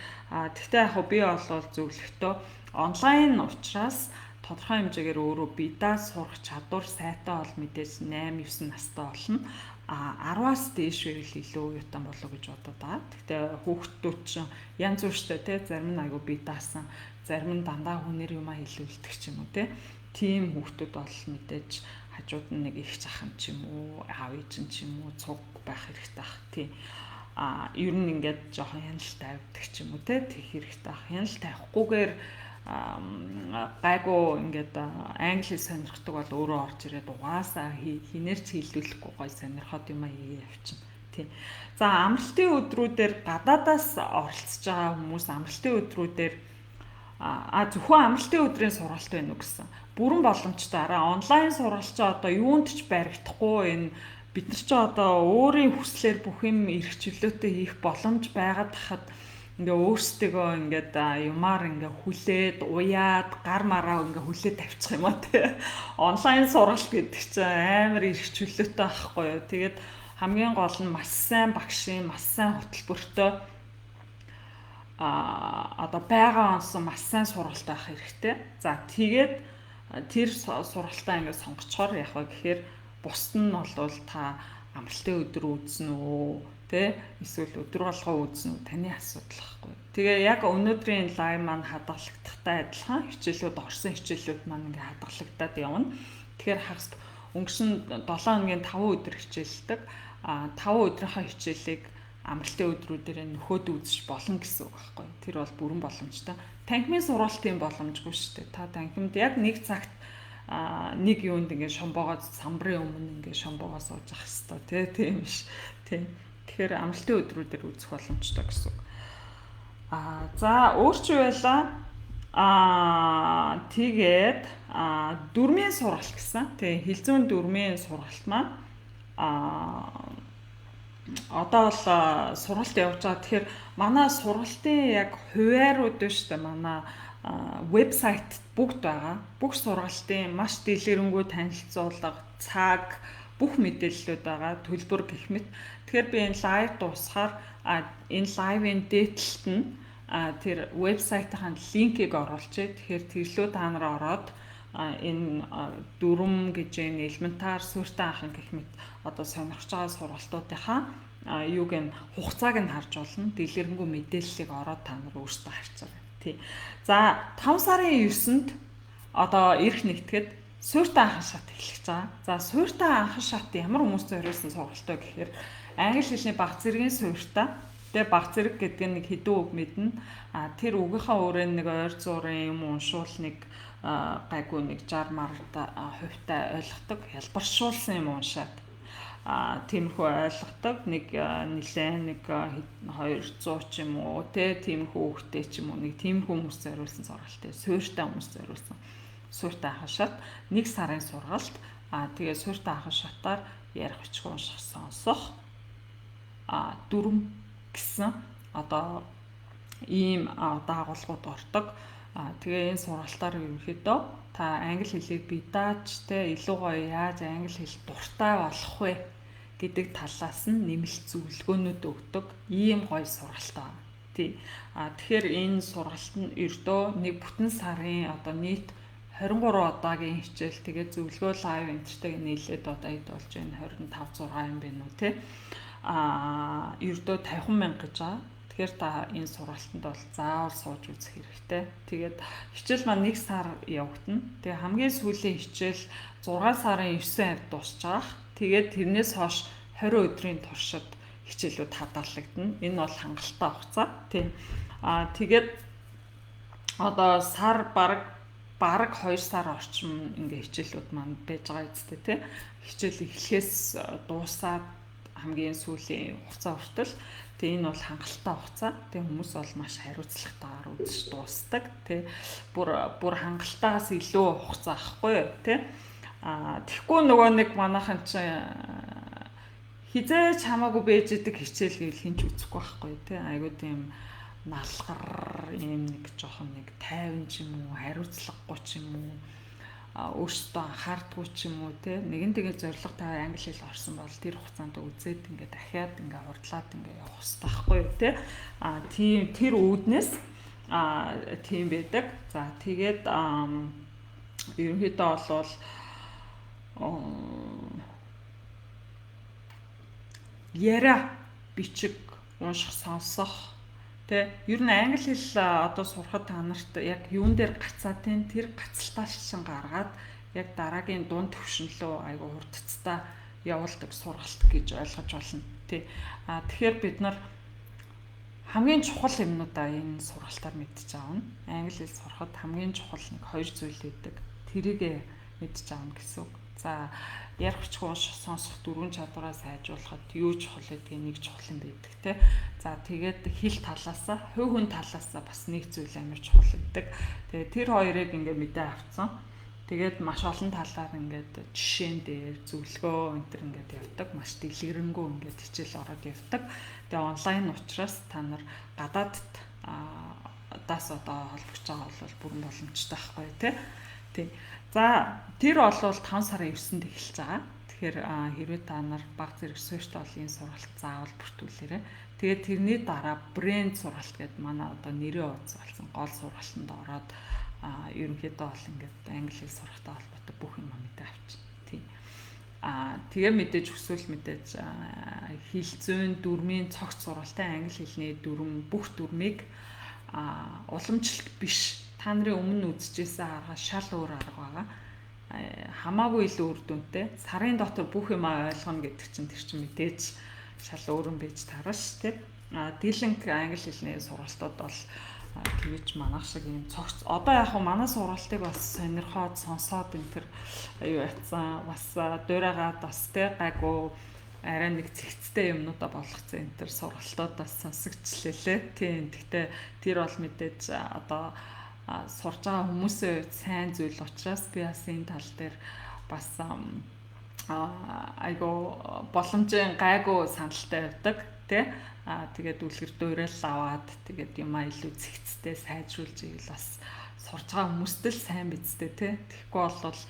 тэгтээ яг би бол зөвлөхдөө онлайн учраас тодорхой хэмжээгээр өөрөө бидээ сурах чадвар сайтай бол мэдээж 8-9 настай болно. 10-аас дээш байвал илүү оюутан болов гэж бодод байгаа. Тэгтээ хүүхдүүд чинь янз бүр штэ тий зарим нь айгу бие даасан, зарим нь дандаа хүнээр юмаа хилүүлдэг ч юм уу тий. Тийм хүүхдүүд бол мэдээж хажууд нь нэг их захын ч юм уу, аав ээж нь ч юм уу цуг байх хэрэгтэй ах тий. Ер нь ингээд жоохон янал тавьдаг ч юм уу тий хэрэгтэй ах. Янал тавихгүйгээр гайгүй ингээд англи хэл сонирхдаг бол өөрөө орж ирээд угаасаа хинээр ч хилүүлэхгүй гой сонирхоод юм аа явчихна тий. За амралтын өдрүүдээр гадаадаас оролцож байгаа хүмүүс амралтын өдрүүдээр зөвхөн амралтын өдрийн сургалт байна уу гэсэн. Бүрэн боломжтой араа онлайн сургалт чи одоо юунд ч баригдахгүй энэ бид нар ч одоо өөрийн хүслээр бүх юм эрх чөлөөтэй хийх боломж байгаад хахад ингээ өөрсдөө ингээд юмар ингээ хүлээд уяад гар мараа ингээ хүлээд тавьчих юм аа тий. Онлайн сургалт гэдэг чинь амар эрх чөлөөтэй байхгүй юу. Тэгээд хамгийн гол нь маш сайн багшийн маш сайн хөтөлбөртэй одоо байгаа онсон маш сайн сургалт авах хэрэгтэй. За тэгээд тэр сургалтаа ингээ сонгочоор яг ба гэхээр бусд нь бол та амралтын өдөр үүснэ үү тэ эсвэл өдөр болгоо үүснэ үү таны асуудал байхгүй. Тэгээ яг өнөөдрийн лайв маань хадгалагдахтай адилхан хичээлүүд орсон хичээлүүд маань ингээ хадгалагдаад явна. Тэгэхээр хагас өнгөрсөн 7 хоногийн 5 өдөр хичээлдэг. 5 өдрийнхөө хичээлийг амралтын өдрүүдээр нөхөд үзэж болно гэсэн үг байхгүй. Тэр бол бүрэн боломжтой. Танхимын сургалтын боломжгүй шүү дээ. Та танхимд яг нэг цагт нэг юунд ингээ шомбоогоо самбарын өмнө ингээ шомбоогоо сууж ах хэвээр тийм биш. Тийм. Тэгэхээр амралтын өдрүүдээр үзэх боломжтой гэсэн үг. За өөрчн байла. Тэгээд дөрмийн сургалт гэсэн. Тийм хилцүүн дөрмийн сургалт маань одоо бол сургалт явж байгаа. Тэгэхээр манай сургалтын яг хуваарууд байна шүү дээ. Манай вебсайт бүгд байгаа. Бүх сургалтын маш дэлгэрэнгүй танилцуулга, цаг, бүх мэдээллүүд байгаа. Төлбөр гэх мэт. Тэгэхээр би энэ лайв дуусахаар энэ лайвын дээдлэлт нь тэр вебсайтын линкийг оруулчих. Тэгэхээр тэрлүү та нар ороод энэ дүрм гэж энэ элементар суурьтай анхан гэх мэт одоо сонирхож байгаа сургалтуудынхаа юуг нь хугацааг нь харж болно. Дэлгэрэнгүй мэдээллийг ороод та нар өөрсдөө харж байгаа. Тий. За 5 сарын 9-нд одоо эрх нэгтгэхэд суйртай анхан шат эхлэж байгаа. За суйртай анхан шат ямар хүмүүст зориулсан сургалтаа гэхээр англи хэлний бага зэргийн суйртай. Тэгээ бага зэрэг гэдэг нь нэг хэдэн үг мэднэ. Тэр үгийнхаа өрөө нэг ойр зуурын юм уншуул нэг гайгүй нэг 60 марта хувьтай ойлгодог, ялбаршуулсан юм уншаад тиймэрхүү ойлгодог нэг нэлээд нэг 200 ч юм уу тиймэрхүү хүүхдээ ч юм уу нэг тиймэрхүү хүмүүс зориулсан сургалт суйртай хүмүүс зориулсан суйртай анхан шат 1 сарын сургалт тэгээ суйртай анхан шатаар ярих бичиг унших сонсох дүрм гэсэн одоо ийм дагуулгууд ордог. Тэгээ энэ сургалтаар ерөнхийдөө та англи хэлийг бие дааж илүү гоё яаж англи хэл дуртай болох вэ гэдэг талаас нь нэмэлт зөвлөгөөнүүд өгдөг ийм гоё сургалт байна. Тий. Тэгэхээр энэ сургалт нь ердөө нэг бүтэн сарын одоо нийт 23 удаагийн хичээл тэгээд зөвлөгөө лайв энтертэйг нийлээд одоо эд болж байна 25 6 юм байна уу тий. Ердөө 50,000 гэж байгаа. Тэгэхээр та энэ сургалтанд бол заавал сууж үзэх хэрэгтэй. Тэгээд хичээл маань 1 сар явагдана. Тэгээ хамгийн сүүлийн хичээл 6 сарын 9 хавьд дуусч байгаа. Тэгээд тэрнээс хойш 20 өдрийн туршид хичээлүүд хадгалагдана. Энэ бол хангалттай хугацаа. Тийм. Тэгээд одоо сар бараг 2 сар орчим ингээ хичээлүүд маань байж байгаа үстэй тий. Хичээл эхлэхээс дуусаад хамгийн сүүлийн хугацаа хүртэл тэгээ энэ бол хангалттай хугацаа. Тэгээ хүмүүс бол маш хариуцлагатайгаар үзэж дуустдаг. Тэ бүр хангалтаас илүү хугацаа авахгүй тий. Тэгэхгүй нөгөө нэг манайхан чи хизээч хамаагүй байж идэг хичээл гэвэл хинч үзэхгүй байхгүй тий. Айгуу тийм налгар юм нэг жоохон нэг тайван ч юм уу хариуцлагагүй ч юм уу өөртөө анхаардгүй ч юм уу те нэгэн тэгээ зоригтой англи хэл орсон бол тэр хугацаанд үзээд ингээ дахиад ингээ хурдлаад ингээ явах хэрэгтэй байхгүй юу те тийм тэр үүднээс тийм байдаг. За тэгээд ерөнхийдөө бол яриа бичиг унших сонсох тэ ер нь англи хэл одоо сурахад та нарт яг юун дээр гацаатын тэр гацалтаа шин гаргаад яг дараагийн дунд төвшинлөө айгу хурдцтай явуулдаг сургалт гэж ойлгож болно тий. Тэгэхээр бид нар хамгийн чухал юмнуудаа энэ сургалтаар мэдчихэж аавна. Англи хэл сурахад хамгийн чухал нэг 2 зүйл байдаг. Тэрийг мэдчихэж аавна гэсэн үг. За ярих бичих унших сонсох дөрвөн чадвараа сайжруулахад юу чухал гэдгийг нэг чухал юм байдаг те. За тэгээд хэл талаасаа, хувь хүн талаасаа бас нэг зүйл амар чухал байдаг. Тэгээд тэр хоёрыг ингээ мэдээ авцсан. Тэгээд маш олон талаар ингээд жишээн дээр зөвлөгөө энэ төр ингээд явдаг. Маш дэлгэрэнгүй ингээд хичээл ороод явдаг. Тэгээд онлайн учраас та нар гадаадд даас одоо холбогч байгаа бол бүрэн боломжтой байхгүй тий. Тий. За тэр бол 5 сарын 9-нд эхэлж байгаа. Тэгэхээр хэрвээ та нар баг зэрэг суйртай бол энэ сургалт заавал бүртгүүлээрэй. Тэгээд тэрний дараа брэнд сургалт гэдэг манай одоо нэрээ удсан гол сургалтанд ороод ерөнхийдөө бол ингээд англи хэл сурахтай холбоотой бүх юм мэдээ авчихна. Тийм. Тэгээ мэдээж өсвөл мэдээж хэл зүйн дүрмийн цогц сургалтай англи хэлний дүрм бүх дүрмийг уламжлалт биш та нарын өмнө үзчихсэн арга шал өөр арга байгаа. Хамаагүй илүү үр дүнтэй. Сарын дотор бүх юм ойлгоно гэдэг чинь тэр чинь мэдээж шал өөр юм байж таарна шүү дээ. Дийлэнх англи хэлний сургалтууд бол тэгэж манайх шиг юм цогц. Одоо яг хөө манай сургалтыг бас сонирхоод сонсоод энэ төр юу ятсан бас дуурайгаад бас тэ гайгүй арай нэг зэгцтэй юмнуудаа болгоцсон энэ төр сургалтуудаас сонсогчлээ. Тийм. Гэхдээ тэр бол мэдээж одоо сурж байгаа хүмүүсийн хувьд сайн зүйл учраас би бас энэ тал дээр бас айгу боломжийн гайгүй саналтай байдаг тий. Тэгээд үлгэр дуурал аваад тэгээд юм илүү зэгцтэй сайжруулж ивэл бас сурж байгаа хүмүүст л сайн бидтэй тий. Тэгэхгүй бол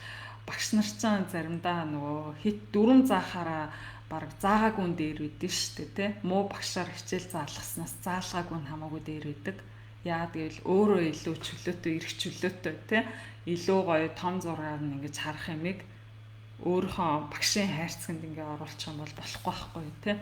багш нар ч заримдаа нөгөө хит дүрм заахаараа бараг заагаагүй дээр үйдэн штэ тий. Муу багшаар хичээл заалгаснаас заалгаагүй нь хамаагүй дээр үйдэг. Яа тэгэл өөрөө илүү чөлөөтэй, эрх чөлөөтэй тий. Илүү гоё том зургаар нь ингэж харах юмыг өөрийнхөө багшийн хайрцагт ингээ оруулах юм бол болохгүй байхгүй тий.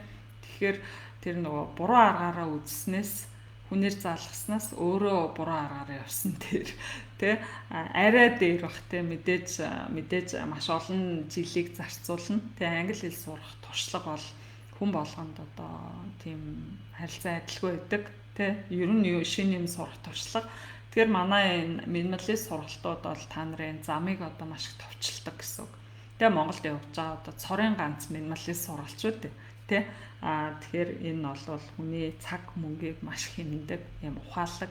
Тэгэхээр тэр нөгөө буруу аргаараа үзснээс хүнээр заалгаснаас өөрөө буруу аргаар явсан тэр тий арай дээр бах тий мэдээж маш олон жилийг зарцуулна. Тий англи хэл сурах туршлага бол хүн болгонд одоо тийм харилцаа адилгүй байдаг. Тий ер нь шинэ юм сурах туршлага. Тэгэхээр манай энэ минималист сургалтууд бол та нарын замыг одоо маш их товчилдог гэсэн үг. Тэгээ Монголд явж байгаа одоо цорын ганц минималист сургалчуд тий. Тэгэхээр энэ бол хүний цаг мөнгийг маш хэмнэдэг юм ухаалаг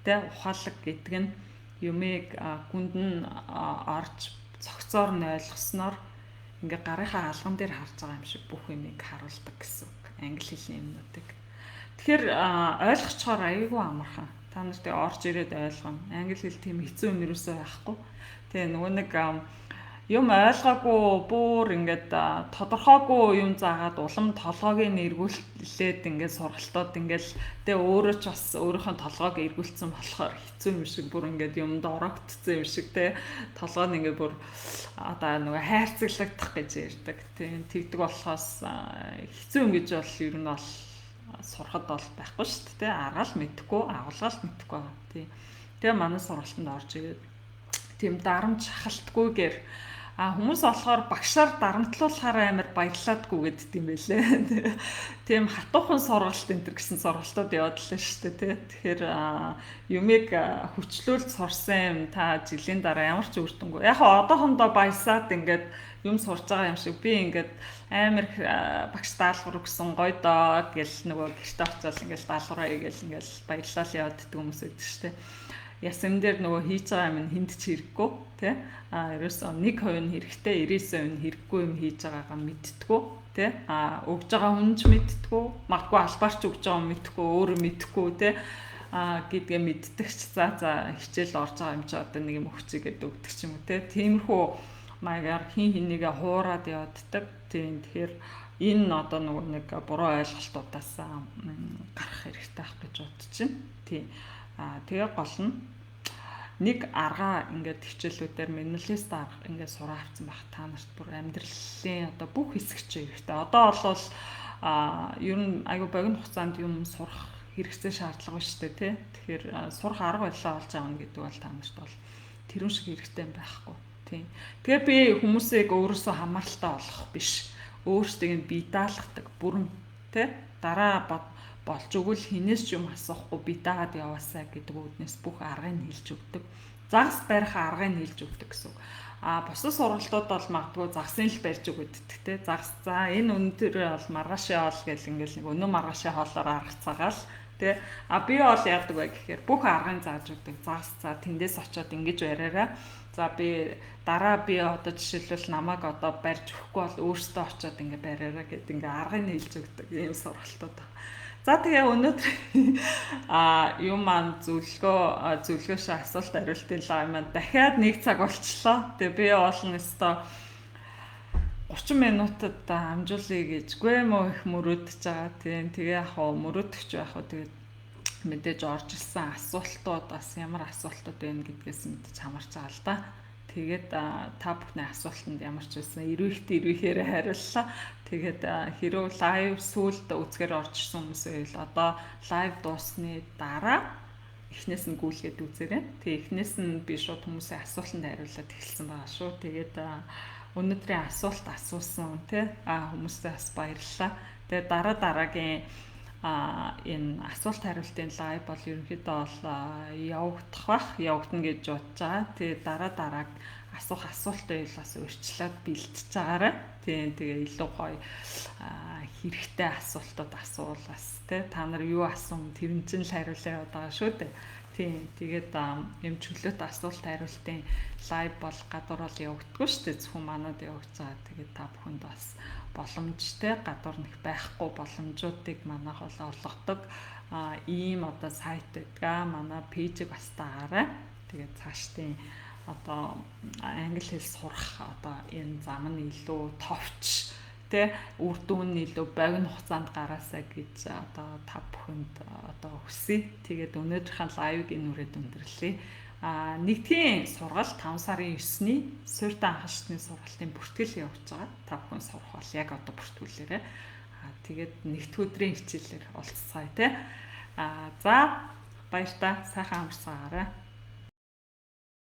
тий ухаалаг гэдэг нь юмыг гүнд нь орж цогцоор нь ойлгосноор ингээ гарынхаа алган дээр харж байгаа юм шиг бүх юмыг харуулдаг гэсэн үг. Англи хэлний юмнуудыг. Тэгэхээр ойлгочхоор аюулгүй амархан. Та нар тэгээ орж ирээд ойлгоно. Англи хэл тийм хэцүү юм ерөөсөө байхгүй. Тэгээ нөгөө нэг юм ойлгоогүй бүр ингээд тодорхойгүй юм заагаад улам толгойг нь эргүүлээд ингээд сургалтууд ингээд тэгээ өөрөө ч бас өөрийнхөө толгойг эргүүлсэн болохоор хэцүү юм шиг бүр ингээд юмд ороогдсон юм шиг те толгой нь ингээд бүр одоо нөгөө хайрцаглагдах гэж ярьдаг. Тэгдэг болохоос хэцүү юм гэж бол ер нь бол сурахад бол байхгүй шүү дээ. Аргаал мэдхгүй, агуулгаал мэдхгүй байгаа. Тэгээ манай сургалтанд орж ирээд тийм дарамт шахалтгүйгээр хүмүүс болохоор багшаар дарамтлуулахаараа амар баярлаадгүй гэдэг юм байлээ. Тийм хатуухан сургалт энэ гэсэн сургалтууд явууллаа шүү дээ. Тэгэхээр юмыг хүчлүүлж сурсан юм та жилийн дараа ямар ч үр дүнгүй. Яг одоохондоо баясаад ингээд юм сурж байгаа юм шиг би ингээд амар багш даалгавар өгсөн гоё доо гэл нөгөө гэрте очиод ингээд даалгавраа игээл ингээд баярлал явааддаг хүмүүс байдаг шүү дээ. Ясам дээр нөгөө хийж байгаа юм хүнд ч хэрэггүй тий ерөөсөө 1% нь хэрэгтэй 99% нь хэрэггүй юм хийж байгаагаа мэдтгүү тий өгж байгаа хүн ч мэдтгүү магадгүй албаарч өгж байгаа хүн мэдтгүү өөрөө мэдтгүү тий гэдгээ мэддэгч за хичээл орж байгаа юм чи одоо нэг юм өгчий гэдэг өгдөг ч юм уу тий тиймэрхүү маягаар хин хинийгээ хуураад явддаг тэгэхээр энэ одоо нөгөө нэг буруу ойлголтуудаас гарах хэрэгтэй ах гэж бодож байна тий тэгээ гол нь нэг арга ингээд хичээлүүдээр минималист арга ингээд сураа авсан байх та нарт бүр амьдралын одоо бүх хэсэгч хэрэгтэй. Одоо бол ер нь айгүй богино хугацаанд юм сурах хэрэгцээ шаардлага шүү дээ тий. Тэгэхээр сурах арга барилаа олж авах гэдэг бол та нарт бол тэрүүн шиг хэрэгтэй юм байхгүй тий. Тэгээ би хүмүүсийг өөрөөсөө хамааралтай болгох биш. Өөрсдөө бие даалгадаг бүрэн тий дараа болж өгвөл хинээс ч юм асуухгүй би дагаад яваасаа гэдэг үүднээс бүх аргыг хэлж өгдөг. Загас барих аргыг хэлж өгдөг гэсэн үг. Бусад сургалтууд бол магадгүй загсын л барьж өгдөг те. Загас за энэ өндөр бол маргаашаа хоол гэл ингээл нэг өнөө маргаашаа хоолоор аргацаагаал те. Би бол яадаг вэ гэхээр бүх аргыг зааж өгдөг. Загас за тэндээс очиод ингэж бариараа. За би дараа би одоо жишээлбэл намайг одоо барьж өгөхгүй бол өөртөө очиод ингэ бариараа гэдэг ингээ аргыг хэлж өгдөг ийм сургалтууд. За тэгээ өнөөдөр юм маань зөвлөгөөш асуулт хариултын лайв маань дахиад 1 цаг болчихлоо. Тэгээ би олон өстой 30 минутад амжуулъя гэжгүй юм уу их мөрөөдөж байгаа. Тэгээ яг мөрөөдөгч байх уу тэгээд мэдээж орж ирсэн асуултууд бас ямар асуултууд байна гэдгээс мэдээж хамаарч байгаа л да. Тэгээд та бүхний асуултанд ямар ч байсан эрвэхээр хариуллаа. Тэгээд хэрвээ лайв сүлд үзгээр орж ирсэн хүмүүс байвал одоо лайв дуусны дараа эхнээс нь гүйлгээд үзээрэй. Тэгээд эхнээс нь би шууд хүмүүсийн асуултанд хариулаад эхэлсэн байгаа шүү. Тэгээд өнөөдрийн асуулт асуусан тий хүмүүстээ бас баярлалаа. Тэгээд дараагийн энэ асуулт хариултын лайв бол ерөнхийдөө бол явагдана гэж бодож байгаа. Тэгээ дарааг асуух асуулт байвал бас өөрчлөөд бэлтэж байгаарай. Тэгээ илүү гоё хэрэгтэй асуултууд асуул бас тий та нар юу асуум тэрэн чинь л хариулаа яваад байгаа шүү дээ. Тэгээд юм чөлөөт асуулт хариултын лайв бол гадуур бол явагддаггүй шүү дээ. Зөвхөн манад явагдаж байгаа. Тэгээд та бүхэнд бас боломжтой гадуур нэг байхгүй боломжуудыг манайх бол олгодог ийм одоо сайт байдаг. Манай пэйжийг бас дагаарай. Тэгээд цаашдын одоо англи хэл сурах одоо энэ зам нь илүү товч тэ үр дүн нь илүү богино хугацаанд гараасаа гэж одоо та бүхэнд одоо хүсье. Тэгээд өнөөдрийн лайвыг нүрээд өндөрлөе. Нэгдгийн сургалт 5 сарын 9-ний суурьтай анхаарчны сургалтын бүртгэл явуулж байгаа. Та бүхэн сурах бол яг одоо бүртгүүлээрэй. Тэгээд нэгд өдрийн хичээлээр уулзцаая тий. За баяр та сайхан амарцгаарай.